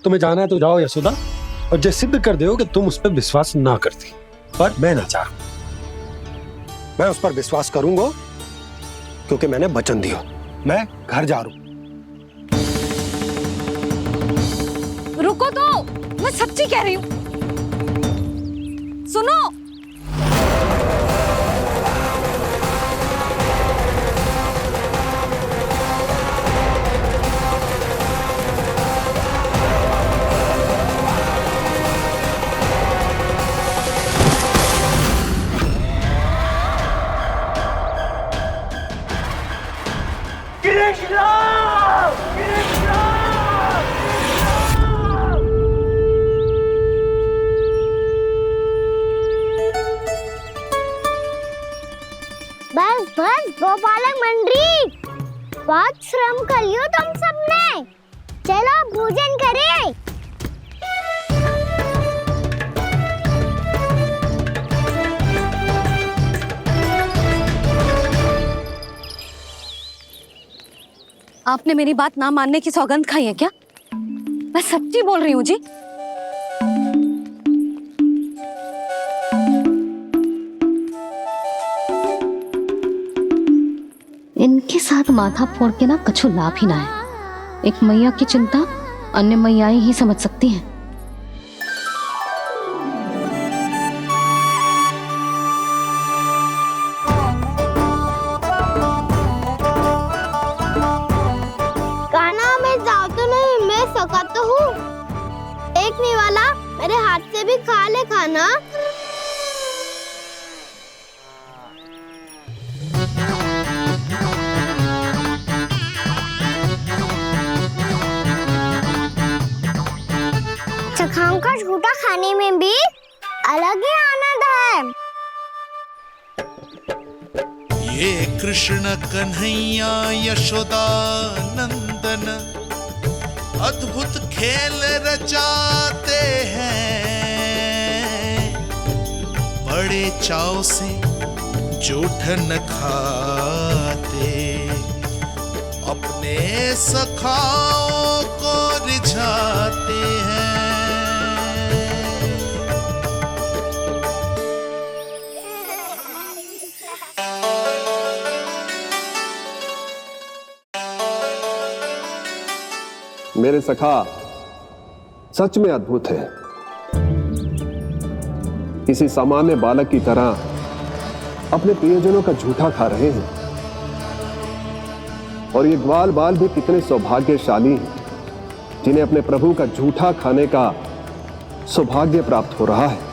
तुम्हें जाना है तो जाओ यशोदा, और ये सिद्ध कर दो कि तुम उस पर विश्वास ना करती। पर मैं ना चाहूं, मैं उस पर विश्वास करूंगा क्योंकि मैंने वचन दिया। मैं घर जा रहा हूं। रुको तो, मैं सच्ची कह रही हूँ, सुनो। बस बस गोपालक मंडली, बहुत श्रम कर लियो तुम सबने, चलो भोजन करें। आपने मेरी बात ना मानने की सौगंध खाई है क्या? मैं सच्ची बोल रही हूँ जी। इनके साथ माथा फोड़ के ना कछु लाभ ही ना है। एक मैया की चिंता अन्य मैयाएं ही समझ सकती हैं। कान्हा मैं जाओ तो नहीं, मैं सका तो हूँ। एक नहीं वाला मेरे हाथ से भी खा ले खाना। चखाओं का झूठा खाने में भी अलग ही आनंद है। ये कृष्ण कन्हैया यशोदा नंदन अद्भुत खेल रचाते हैं, बड़े चाव से जूठन खाते, अपने सखाओं को रिझाते हैं। मेरे सखा सच में अद्भुत है। किसी सामान्य बालक की तरह अपने प्रियजनों का झूठा खा रहे हैं, और ये ग्वाल बाल भी कितने सौभाग्यशाली हैं जिन्हें अपने प्रभु का झूठा खाने का सौभाग्य प्राप्त हो रहा है।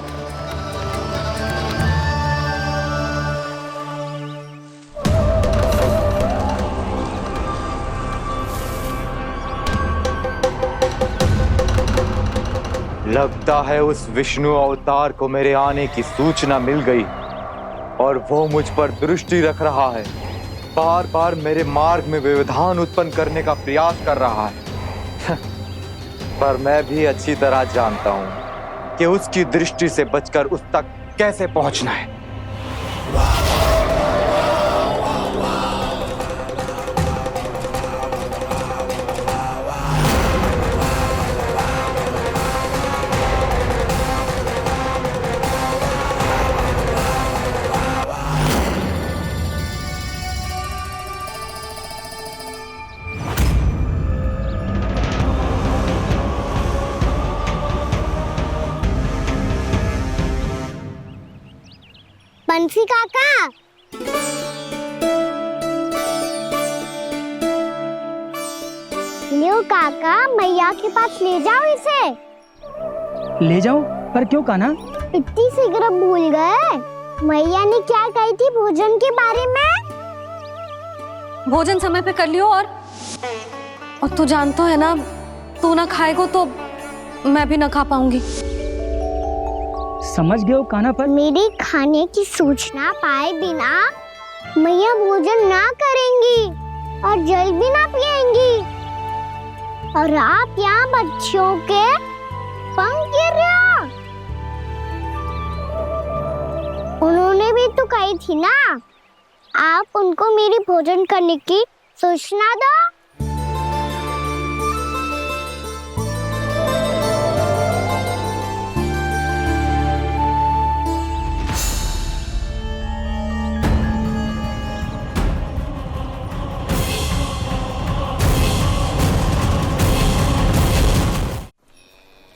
लगता है उस विष्णु अवतार को मेरे आने की सूचना मिल गई और वो मुझ पर दृष्टि रख रहा है। बार बार मेरे मार्ग में व्यवधान उत्पन्न करने का प्रयास कर रहा है। पर मैं भी अच्छी तरह जानता हूं कि उसकी दृष्टि से बचकर उस तक कैसे पहुंचना है। बंसी काका। लियो काका, मैया के पास ले जाओ इसे। ले जाओ? पर क्यों कान्हा? इतनी शीघ्र भूल गए? मैया ने क्या कही थी भोजन के बारे में? भोजन समय पे कर लियो। और तू जानता है ना, तू ना खाएगा तो मैं भी ना खा पाऊंगी। समझ गए हो कान्हा? पर मेरे खाने की सूचना पाए बिना मैया भोजन ना करेंगी और जल भी ना पिएंगी। और आप यहाँ बच्चों के पंख गिर रहे हो। उन्होंने भी तो कही थी ना, आप उनको मेरी भोजन करने की सूचना दो।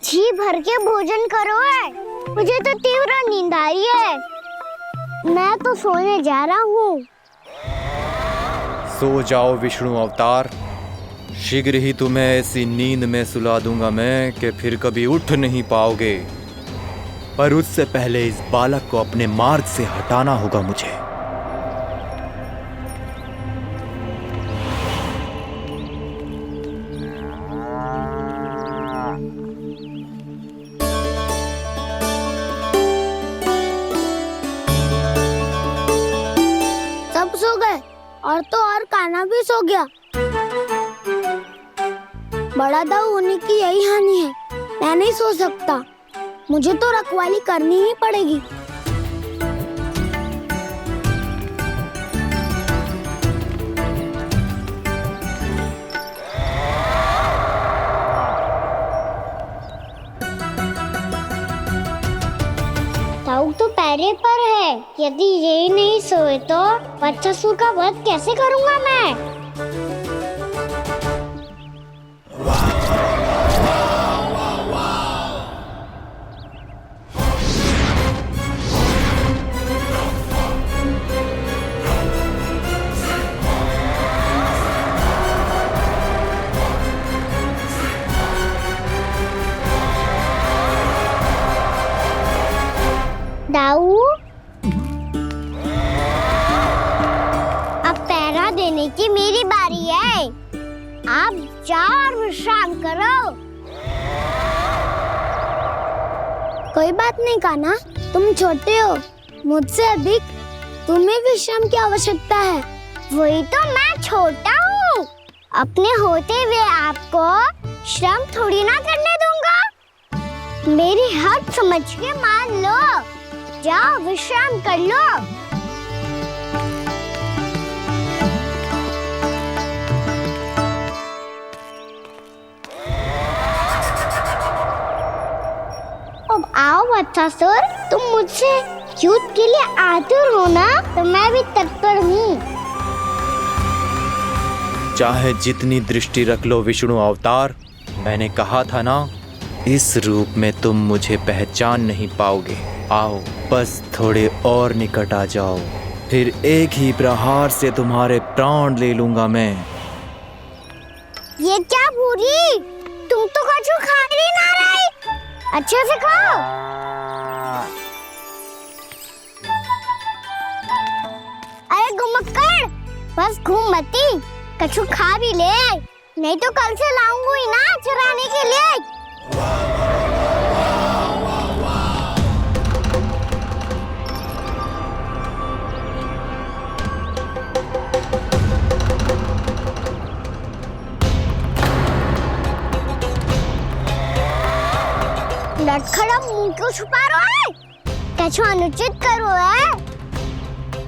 जी भर के भोजन करो है, मुझे तो तीव्र नींद आ रही है। मैं तो सोने जा रहा हूँ। सो जाओ विष्णु अवतार, शीघ्र ही तुम्हें ऐसी नींद में सुला दूंगा मैं कि फिर कभी उठ नहीं पाओगे। पर उससे पहले इस बालक को अपने मार्ग से हटाना होगा मुझे। सब सो गए और तो और कान्हा भी सो गया। बड़ा दाऊ होने की यही हानि है। मैं नहीं सो सकता, मुझे तो रखवाली करनी ही पड़ेगी। ताऊ तो पैरे पर है। यदि ये नहीं सोए तो बच्चासुर का वध कैसे करूंगा मैं? दाऊ, अब पहरा देने की मेरी बारी है। आप जाओ और विश्राम करो। कोई बात नहीं कान्हा, तुम छोटे हो, मुझसे अधिक तुम्हें विश्राम की आवश्यकता है। वही तो मैं छोटा हूँ, अपने होते हुए आपको श्रम थोड़ी ना करने दूंगा। मेरी हद समझ के मान लो। जाओ विश्राम कर लो। अब आओ बच्चासुर, तुम मुझसे युद्ध के लिए आतुर हो ना, तो मैं भी तत्पर हूँ। चाहे जितनी दृष्टि रख लो विष्णु अवतार, मैंने कहा था ना, इस रूप में तुम मुझे पहचान नहीं पाओगे। आओ बस थोड़े और निकट आ जाओ, फिर एक ही प्रहार से तुम्हारे प्राण ले लूंगा मैं। ये क्या भूरी, तुम तो कछु खा ही ना रही। अच्छे से खाओ। अरे घुमक्कड़, बस घूम मती, कछु खा भी ले, नहीं तो कल से लाऊंगी ना चराने के लिए। लटखड़ा मुंह क्यों छुपा रहा है? कछु अनुचित करो है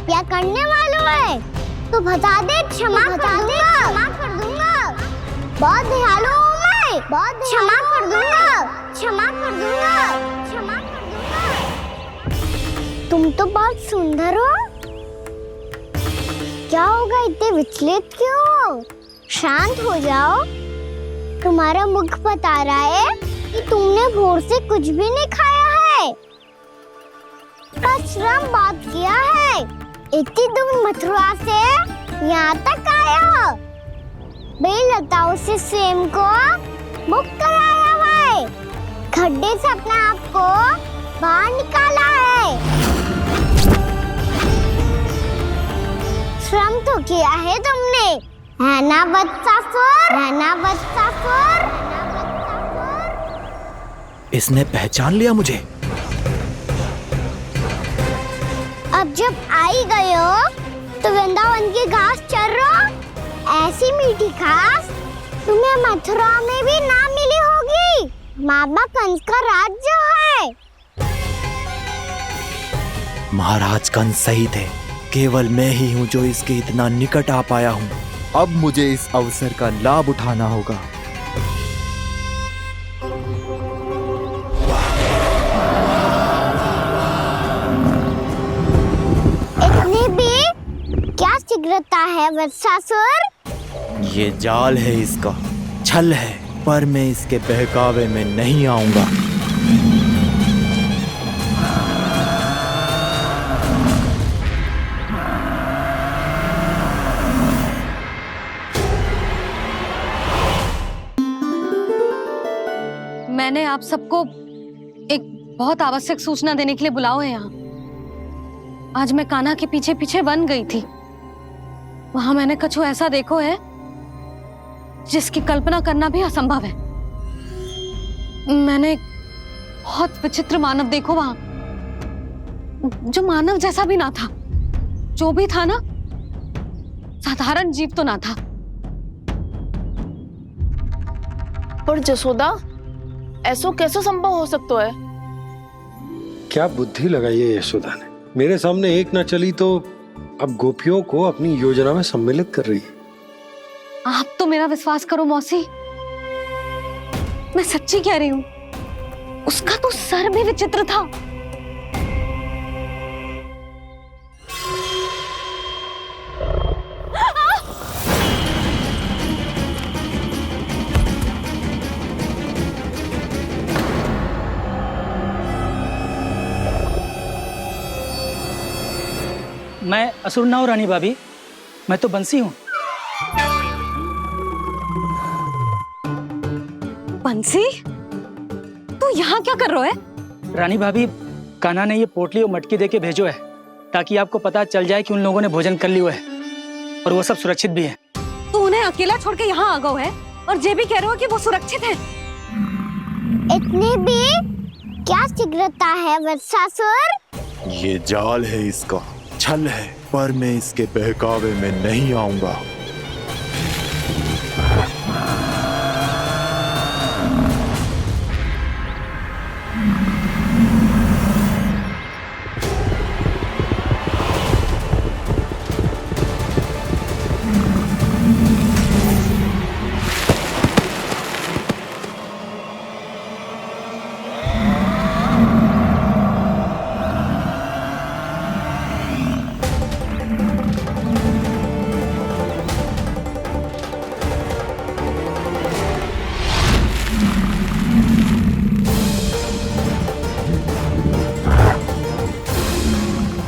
या करने वालों है तो बता दे, क्षमा कर दूंगा। बहुत दयालु हूँ मैं, बहुत क्षमा कर दूंगा। तुम तो बहुत सुंदर हो। क्या होगा, इतने विचलित क्यों हो? शांत हो जाओ। तुम्हारा मुख बता रहा है कि तुमने भोर से कुछ भी नहीं खाया है। पर श्रम बहुत किया है। इतनी दूर मथुरा से यहाँ तक आया हो। बेलताओं से सेम को मुक्त कराया हुआ है। खड्डे से अपने आप को बाहर निकाला है। श्रम तो किया है तुमने, है ना वत्सासुर? है ना वत्सासुर? इसने पहचान लिया मुझे। अब जब आई गए हो तो वृंदावन की घास चर रहो। ऐसी मीठी घास तुम्हें मथुरा में भी ना मिली होगी। बाबा कंस का राज्य है। महाराज कंस सही थे, केवल मैं ही हूँ जो इसके इतना निकट आ पाया हूँ। अब मुझे इस अवसर का लाभ उठाना होगा। इतनी भी क्या शीघ्रता है वत्सासुर? ये जाल है इसका, छल है, पर मैं इसके बहकावे में नहीं आऊंगा। मैंने आप सबको एक बहुत आवश्यक सूचना देने के लिए बुलाओ है यहाँ। आज मैं कान्हा के पीछे पीछे वन गई थी। वहां मैंने कछु ऐसा देखो है जिसकी कल्पना करना भी असंभव है। मैंने बहुत विचित्र मानव देखो वहां, जो मानव जैसा भी ना था। जो भी था ना, साधारण जीव तो ना था। पर जसोदा, ऐसो कैसे संभव हो सकता है? क्या बुद्धि लगाई है यशोदा ने। मेरे सामने एक ना चली तो अब गोपियों को अपनी योजना में सम्मिलित कर रही है। आप तो मेरा विश्वास करो मौसी, मैं सच्ची कह रही हूँ। उसका तो सर भी विचित्र था। मैं असुर ना हूं रानी भाभी, मैं तो बंसी हूँ। बंसी, तू यहाँ क्या कर रहा है? रानी भाभी, कान्हा ने ये पोटली और मटकी देके भेजो है ताकि आपको पता चल जाए कि उन लोगों ने भोजन कर लिया है और वो सब सुरक्षित भी है। तू उन्हें अकेला छोड़ के यहाँ आ गए है और ये भी कह रहे हो कि वो सुरक्षित है। इतनी भी क्या शीघ्रता है वत्सासुर? ये जाल है इसका, छल है, पर मैं इसके बहकावे में नहीं आऊंगा।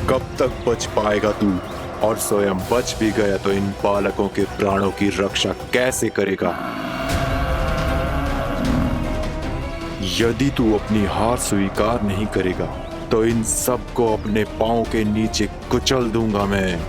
कब तक बच पाएगा तू? और स्वयं बच भी गया तो इन बालकों के प्राणों की रक्षा कैसे करेगा? यदि तू अपनी हार स्वीकार नहीं करेगा तो इन सबको अपने पांव के नीचे कुचल दूंगा मैं।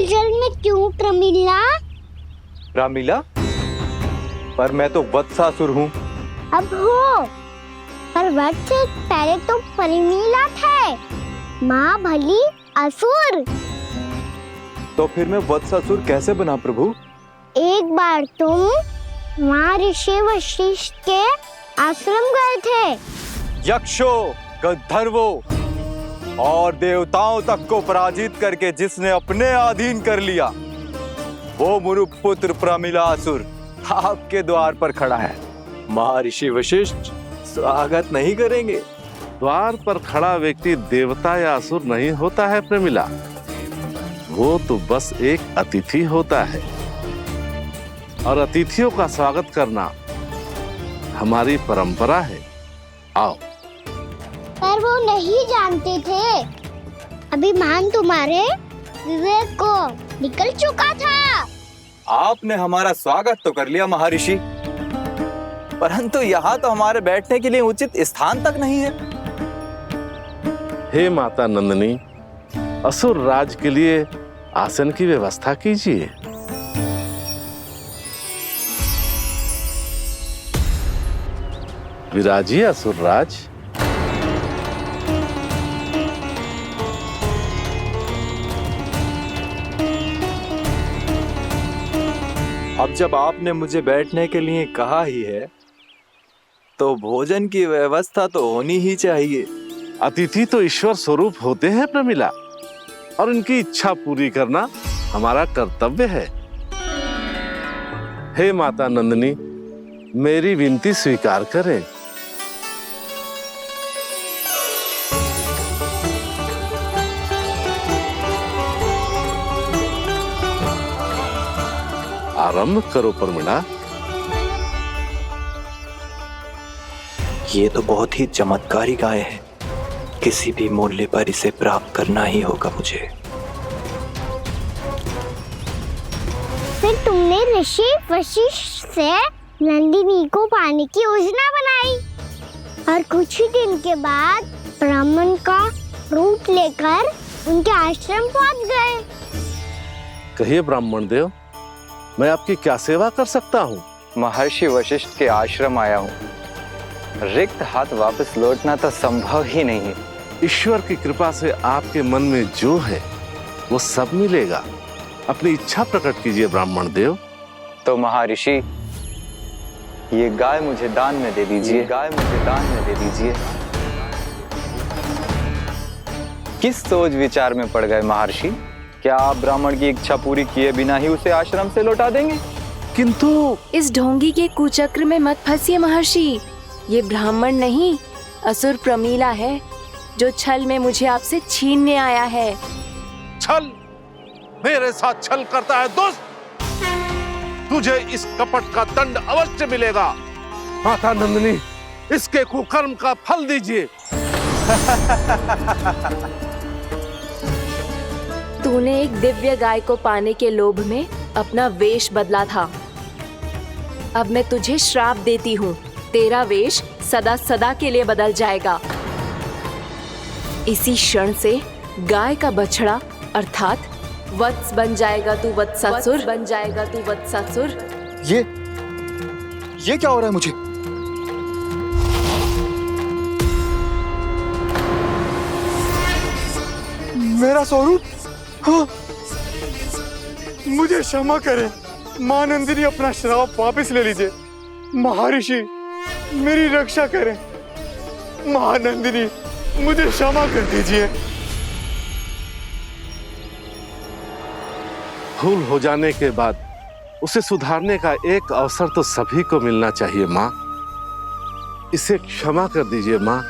जल में क्यों प्रमिला? रामीला, पर मैं तो वत्सासुर हूँ। अब हो, पर वत्स से पहले तो प्रमिला थे, माँ भली असुर। तो फिर मैं वत्सासुर कैसे बना प्रभु? एक बार तुम वहाँ ऋषि वशिष्ठ के आश्रम गए थे। यक्षों, गंधर्वों और देवताओं तक को पराजित करके जिसने अपने अधीन कर लिया, वो मुरुपुत्र प्रमिलासुर आपके द्वार पर खड़ा है। महर्षि वशिष्ठ स्वागत नहीं करेंगे? द्वार पर खड़ा व्यक्ति देवता या असुर नहीं होता है प्रमिला, वो तो बस एक अतिथि होता है, और अतिथियों का स्वागत करना हमारी परंपरा है। आओ। पर वो नहीं जानते थे, अभिमान तुम्हारे विवेक को निकल चुका था। आपने हमारा स्वागत तो कर लिया महर्षि, परंतु यहाँ तो हमारे बैठने के लिए उचित स्थान तक नहीं है। हे माता नंदिनी, असुर राज के लिए आसन की व्यवस्था कीजिए। विराजिए असुर राज। अब जब आपने मुझे बैठने के लिए कहा ही है, तो भोजन की व्यवस्था तो होनी ही चाहिए। अतिथि तो ईश्वर स्वरूप होते हैं प्रमिला, और उनकी इच्छा पूरी करना हमारा कर्तव्य है। हे माता नंदिनी, मेरी विनती स्वीकार करें। आरंभ करो प्रमिला। ये तो बहुत ही चमत्कारी गाय है, किसी भी मूल्य पर इसे प्राप्त करना ही होगा मुझे। फिर तुमने ऋषि वशिष्ठ से नंदिनी को पाने की योजना बनाई, और कुछ ही दिन के बाद ब्राह्मण का रूप लेकर उनके आश्रम पहुंच गए। कहिए ब्राह्मण देव, मैं आपकी क्या सेवा कर सकता हूँ? महर्षि वशिष्ठ के आश्रम आया हूँ। रिक्त हाथ वापस लौटना तो संभव ही नहीं है। ईश्वर की कृपा से आपके मन में जो है वो सब मिलेगा। अपनी इच्छा प्रकट कीजिए ब्राह्मण देव। तो महर्षि, ये गाय मुझे दान में दे दीजिए। गाय मुझे दान में दे दीजिए। किस सोच विचार में पड़ गए महर्षि? क्या आप ब्राह्मण की इच्छा पूरी किए बिना ही उसे आश्रम से लौटा देंगे? किंतु इस ढोंगी के कुचक्र में मत फंसिए महर्षि। ये ब्राह्मण नहीं, असुर प्रमिला है, जो छल में मुझे आपसे छीनने आया है। छल? मेरे साथ छल करता है दुष्ट? तुझे इस कपट का दंड अवश्य मिलेगा। माता नंदिनी, इसके कुकर्म का फल दीजिए। तूने एक दिव्य गाय को पाने के लोभ में अपना वेश बदला था। अब मैं तुझे श्राप देती हूँ, तेरा वेश सदा सदा के लिए बदल जाएगा। इसी क्षण से गाय का बछड़ा अर्थात वत्स बन जाएगा तू वत्सासुर। बन जाएगा तू वत्सासुर। ये क्या हो रहा है मुझे? मेरा स्वरूप? हाँ। मुझे क्षमा करें मां नंदिनी, अपना श्राप वापस ले लीजिए। महर्षि, मेरी रक्षा करें। मां नंदिनी, मुझे क्षमा कर दीजिए। भूल हो जाने के बाद उसे सुधारने का एक अवसर तो सभी को मिलना चाहिए माँ। इसे क्षमा कर दीजिए माँ,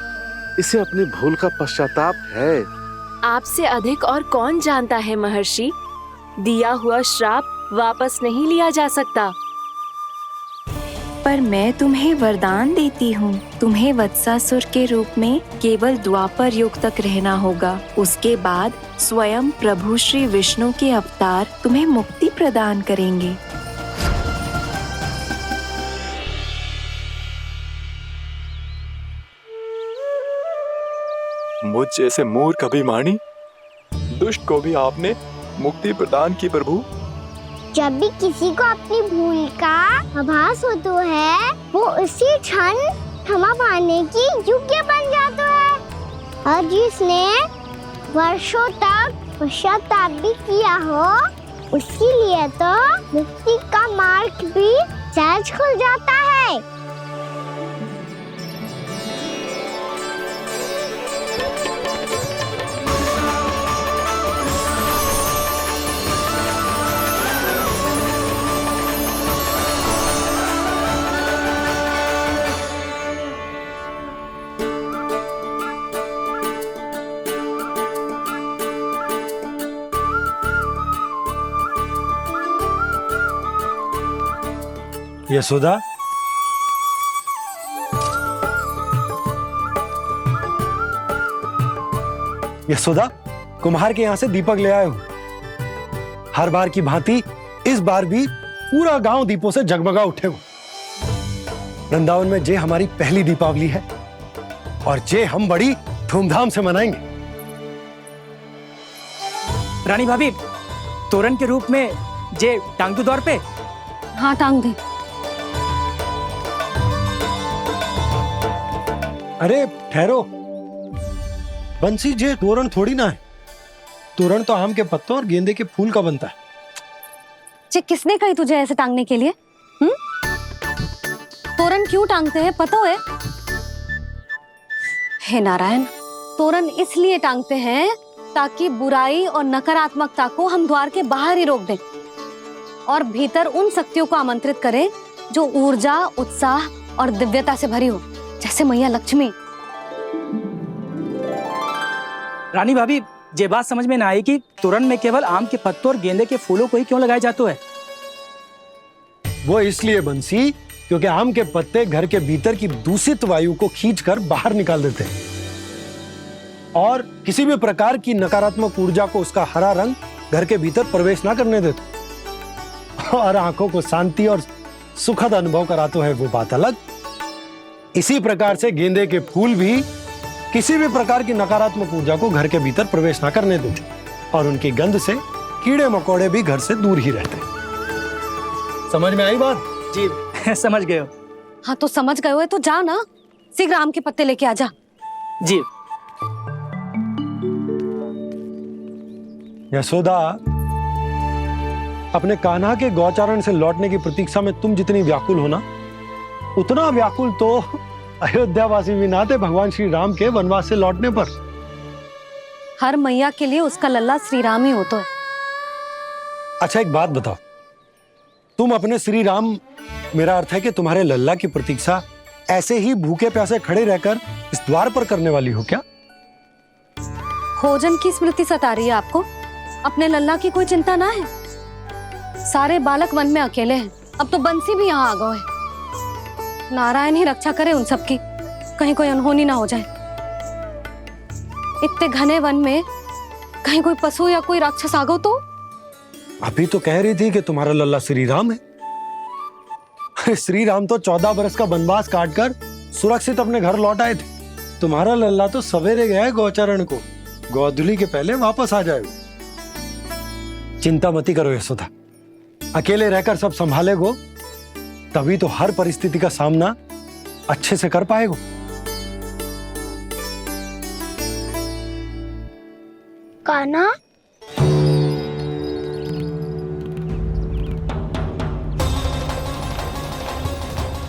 इसे अपनी भूल का पश्चाताप है। आपसे अधिक और कौन जानता है महर्षि, दिया हुआ श्राप वापस नहीं लिया जा सकता। पर मैं तुम्हें वरदान देती हूँ, तुम्हें वत्सासुर के रूप में केवल द्वापर युग तक रहना होगा। उसके बाद स्वयं प्रभु श्री विष्णु के अवतार तुम्हें मुक्ति प्रदान करेंगे। मुझ जैसे मूर्ख अभिमानी दुष्ट को भी आपने मुक्ति प्रदान की प्रभु। जब भी किसी को अपनी भूल का आभास होता है, वो उसी क्षण क्षमा पाने की योग्य बन जाता है। और जिसने वर्षों तक पश्चाताप भी किया हो, उसके लिए तो मुक्ति का मार्ग भी सहज खुल जाता है। यशोदा, यशोदा, कुम्हार के यहां से दीपक ले आया हूं। हर बार की भांति इस बार भी पूरा गांव दीपों से जगमगा उठे हो। वृंदावन में जे हमारी पहली दीपावली है और जे हम बड़ी धूमधाम से मनाएंगे। रानी भाभी, तोरण के रूप में जे टांग दो द्वार पे। हाँ, टांग दे। अरे ठहरो, बंसी, जे तोरण थोड़ी ना है। तोरण तो आम के पत्तों और गेंदे के फूल का बनता है। जे किसने कही तुझे ऐसे टांगने के लिए? तोरण क्यों टांगते हैं पता है? हे नारायण, तोरण इसलिए टांगते हैं ताकि बुराई और नकारात्मकता को हम द्वार के बाहर ही रोक दें और भीतर उन शक्तियों को आमंत्रित करें जो ऊर्जा, उत्साह और दिव्यता से भरी हो, जैसे मैया लक्ष्मी। रानी भाभी, ये बात समझ में ना आई कि तोरण में केवल आम के पत्तों और गेंदे के फूलों को ही क्यों लगाया जाता है? वो इसलिए बंसी, क्योंकि आम के पत्ते घर के भीतर की दूषित वायु को खींचकर बाहर निकाल देते हैं और किसी भी प्रकार की नकारात्मक ऊर्जा को उसका हरा रंग घर के भीतर प्रवेश ना करने देते और आंखों को शांति और सुखद अनुभव कराते है, वो बात अलग। इसी प्रकार से गेंदे के फूल भी किसी भी प्रकार की नकारात्मक ऊर्जा को घर के भीतर प्रवेश ना करने देते और उनकी गंध से कीड़े मकोड़े भी घर से दूर ही रहते। समझ में आई बात? जी, समझ गए हो। हाँ, तो समझ गए हो तो जा ना, शीघ्र आम के पत्ते लेके आजा। जी। यशोदा, अपने कान्हा के गौचारण से लौटने की प्रतीक्षा में तुम जितनी व्याकुल हो ना, उतना व्याकुल तो अयोध्यावासी भी ना थे भगवान श्री राम के वनवास से लौटने पर। हर मैया के लिए उसका लल्ला श्री राम ही होता है। अच्छा, एक बात बताओ, तुम अपने श्री राम, मेरा अर्थ है कि तुम्हारे लल्ला की प्रतीक्षा ऐसे ही भूखे प्यासे खड़े रहकर इस द्वार पर करने वाली हो क्या? भोजन की स्मृति सता रही है आपको? अपने लल्ला की कोई चिंता ना है। सारे बालक वन में अकेले हैं, अब तो बंसी भी यहाँ आ गए हैं। नारायण ही रक्षा करे उन सबकी, कहीं कोई अनहोनी ना हो जाए। इतने घने वन में कहीं कोई पशु या कोई राक्षस आ गो तो? अभी तो कह रही थी कि तुम्हारा लल्ला श्री राम है। श्री राम तो 14 बरस का वनवास काटकर सुरक्षित अपने घर लौट आए थे। तुम्हारा लल्ला तो सवेरे गया है गौचरण को, गोधूली के पहले वापस आ जाएगा। चिंता मती करो यशोदा, अकेले रहकर सब संभालेगो तभी तो हर परिस्थिति का सामना अच्छे से कर पाएगो। कान्हा,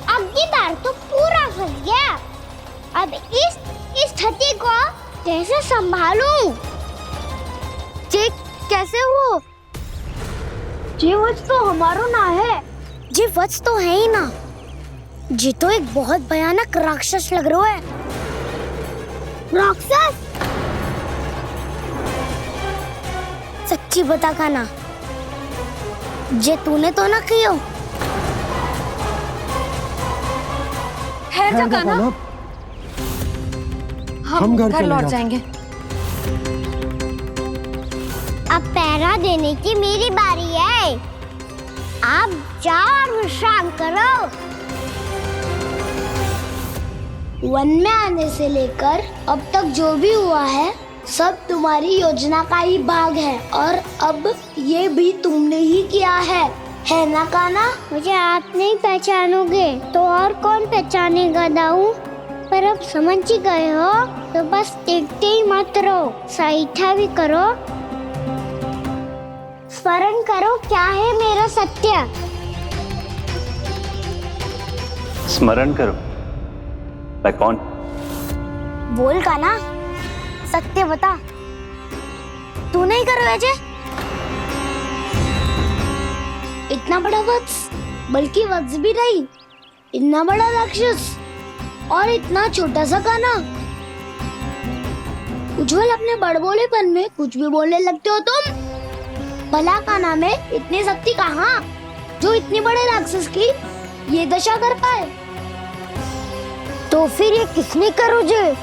अब की बार तो पूरा फंस गया। अब इस स्थिति को कैसे संभालूं? जे कैसे हो? जे वच तो हमारो ना है। जे वच तो है ही ना। जे तो एक बहुत भयानक राक्षस लग रहा है। राक्षस? सच्ची बता कान्हा, जे तूने तो ना कियो? ठहर जा कान्हा, हम घर लौट जाएंगे। अब पहरा देने की मेरी बारी है। आप जाओ और विश्राम करो। वन में आने से लेकर अब तक जो भी हुआ है सब तुम्हारी योजना का ही भाग है और अब ये भी तुमने ही किया है ना कान्हा? मुझे आप नहीं पहचानोगे तो और कौन पहचानेगा दाऊ? पर अब समझ ही गए हो तो बस देखते ही मत रहो, सईठा भी करो, स्मरण करो क्या है मेरा सत्य। स्मरण करो? मैं कौन? बोल कान्हा, सत्य बता। तू नहीं करो अजय? इतना बड़ा वत्स, बल्कि वत्स भी नहीं, इतना बड़ा राक्षस और इतना छोटा सा कान्हा। उज्जवल अपने बड़बोलेपन में कुछ भी बोलने लगते हो तुम। भला कान्हा में इतनी शक्ति कहाँ जो इतने बड़े राक्षस की ये दशा कर पाए? तो फिर ये किसने करो जे?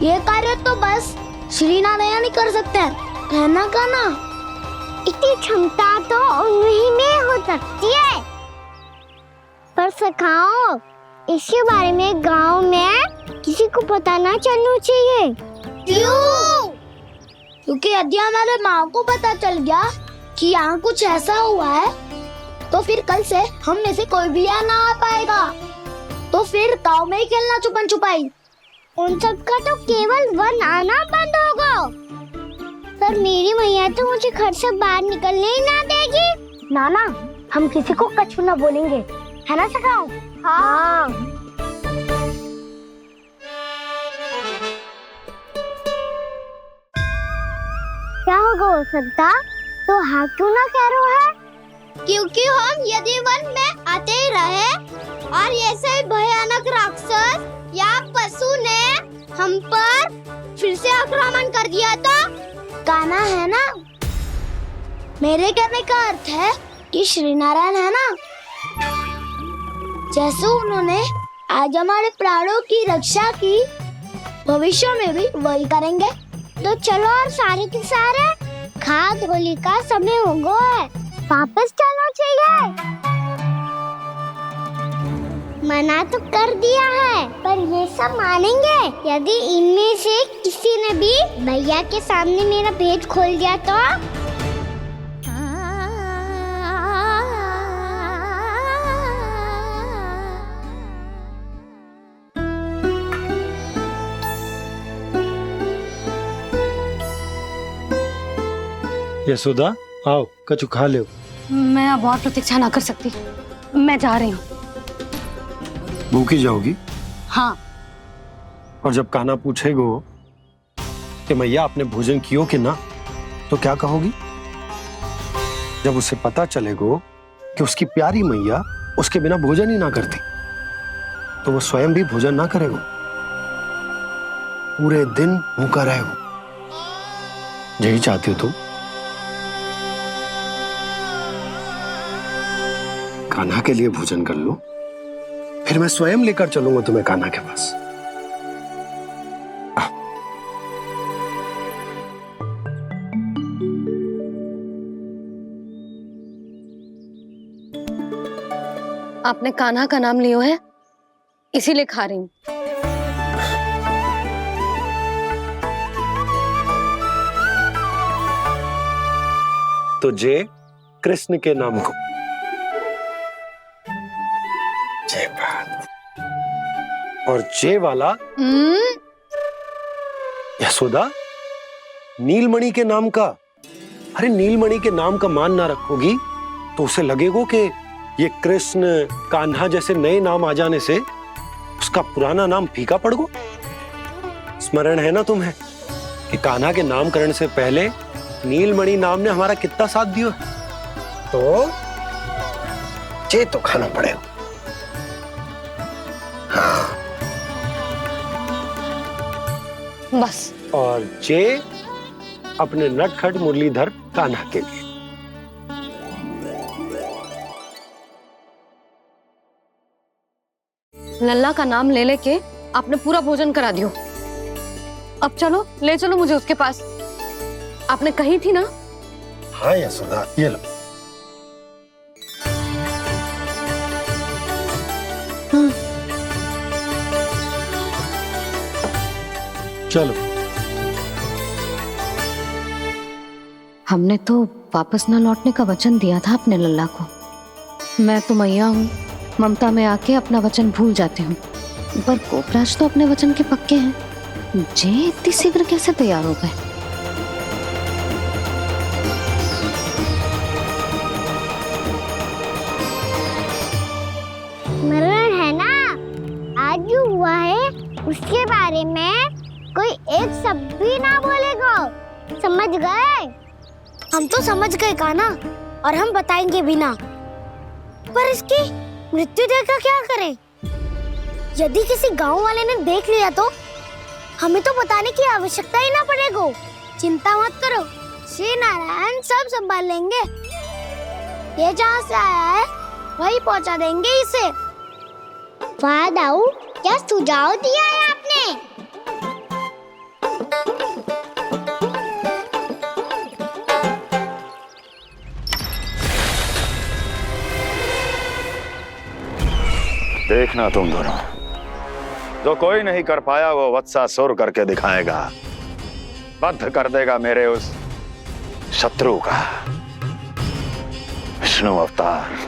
ये कार्य तो बस श्री नारायण ही कर सकते हैं, है ना कान्हा? इतनी क्षमता तो उन्हीं में हो सकती है, पर सखाओ इसके बारे में गांव में किसी को पता ना चलना चाहिए। क्यों? क्योंकि यदि हमारे माँ को पता चल गया कि यहाँ कुछ ऐसा हुआ है तो फिर कल से हम में से कोई भी यहाँ ना आ पाएगा। तो फिर गांव में ही खेलना छुपन छुपाई। उन सब का तो केवल वन आना बंद होगा, पर मेरी मैया तो मुझे घर से बाहर निकलने ही ना देगी। नाना, हम किसी को कछु ना बोलेंगे, है ना सखाओ? हाँ। क्या होगा हो सकता? तो हाँ क्यों ना कह रहा है? क्योंकि हम यदि वन में आते ही रहे और ऐसे भयानक राक्षस या पशु ने हम पर फिर से आक्रमण कर दिया तो कान्हा, है ना? मेरे कहने का अर्थ है कि श्री नारायण है ना, जैसे उन्होंने आज हमारे प्राणों की रक्षा की, भविष्य में भी वही करेंगे। तो चलो और सारे के सारे खाद होली का समय हो गया है, वापस चलना चाहिए। मना तो कर दिया है, पर ये सब मानेंगे यदि इनमें से किसी ने भी भैया के सामने मेरा भेद खोल दिया तो? यशोदा, आओ कछु खा ले। मैं अब और प्रतीक्षा ना कर सकती, मैं जा रही हूँ। भूखी जाओगी? हाँ। और जब कान्हा पूछेगो कि मैया आपने भोजन कियो कि ना, तो क्या कहोगी? जब उसे पता चलेगो कि उसकी प्यारी मैया उसके बिना भोजन ही ना करती, तो वो स्वयं भी भोजन ना करेगो, पूरे दिन भूखा रहेगो। यही चाहती हो तुम? कान्हा के लिए भोजन कर लो, फिर मैं स्वयं लेकर चलूंगा तुम्हें कान्हा के पास। आपने कान्हा का नाम लियो है, इसीलिए खा रही हूँ। तो जय कृष्ण के नाम को। जय बात। और जय वाला यशोदा, नीलमणि के नाम का। अरे नीलमणि के नाम का मान ना रखोगी तो उसे लगेगा कि ये कृष्ण कान्हा जैसे नए नाम आ जाने से उसका पुराना नाम फीका पड़ गो। स्मरण है ना तुम्हें कि कान्हा के नामकरण से पहले नीलमणि नाम ने हमारा कितना साथ दिया? तो चे तो खाना पड़ेगा। हाँ। बस। और जे अपने नटखट मुरलीधर कान्हा के लिए। लल्ला का नाम ले लेके आपने पूरा भोजन करा दियो। अब चलो, ले चलो मुझे उसके पास। आपने कही थी ना? हाँ यशोदा, ये लो। चलो। हमने तो वापस न लौटने का वचन दिया था अपने लल्ला को। मैं तो मैया हूँ, ममता में आके अपना वचन भूल जाती हूँ, पर गोपराज तो अपने वचन के पक्के हैं। जे इतनी शीघ्र कैसे तैयार हो गए? मरण है ना, आज जो हुआ है उसके बारे में कोई एक शब्द भी ना बोलेगा, समझ गए? हम तो समझ गए कान्हा, और हम बताएंगे भी ना। पर इसकी मृत्यु देखकर क्या करें? यदि किसी गांव वाले ने देख लिया तो हमें तो बताने की आवश्यकता ही ना पड़ेगा। चिंता मत करो, श्री नारायण सब संभाल लेंगे। ये जहाँ से आया है वही पहुँचा देंगे इसे। वाह दाऊ, क्या सुझाव दिया है आपने? देखना तुम दोनों, जो कोई नहीं कर पाया वो वत्सासुर करके दिखाएगा। बद्ध कर देगा मेरे उस शत्रु का विष्णु अवतार।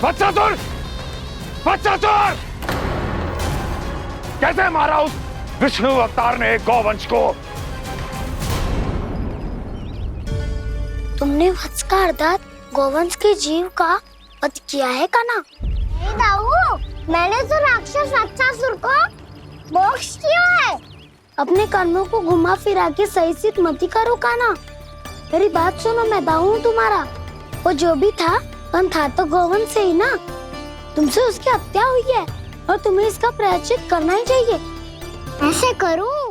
वत्सासुर! वत्सासुर! कैसे मारा उस विष्णु अवतार ने गौवंश को? तुमने वत्स का अर्थात गोवंश के जीव का वध किया है कान्हा? नहीं दाऊ, मैंने तो राक्षस वत्सासुर को मोक्ष दिया है। अपने कर्मों को घुमा फिरा के सही सिद्ध मत करो कान्हा। मेरी बात सुनो, मैं दाऊ हूँ तुम्हारा। वो जो भी था पण था तो गोवंश से ही ना। तुमसे उसकी हत्या हुई है और तुम्हें इसका प्रायश्चित करना ही चाहिए। ऐसे करूं?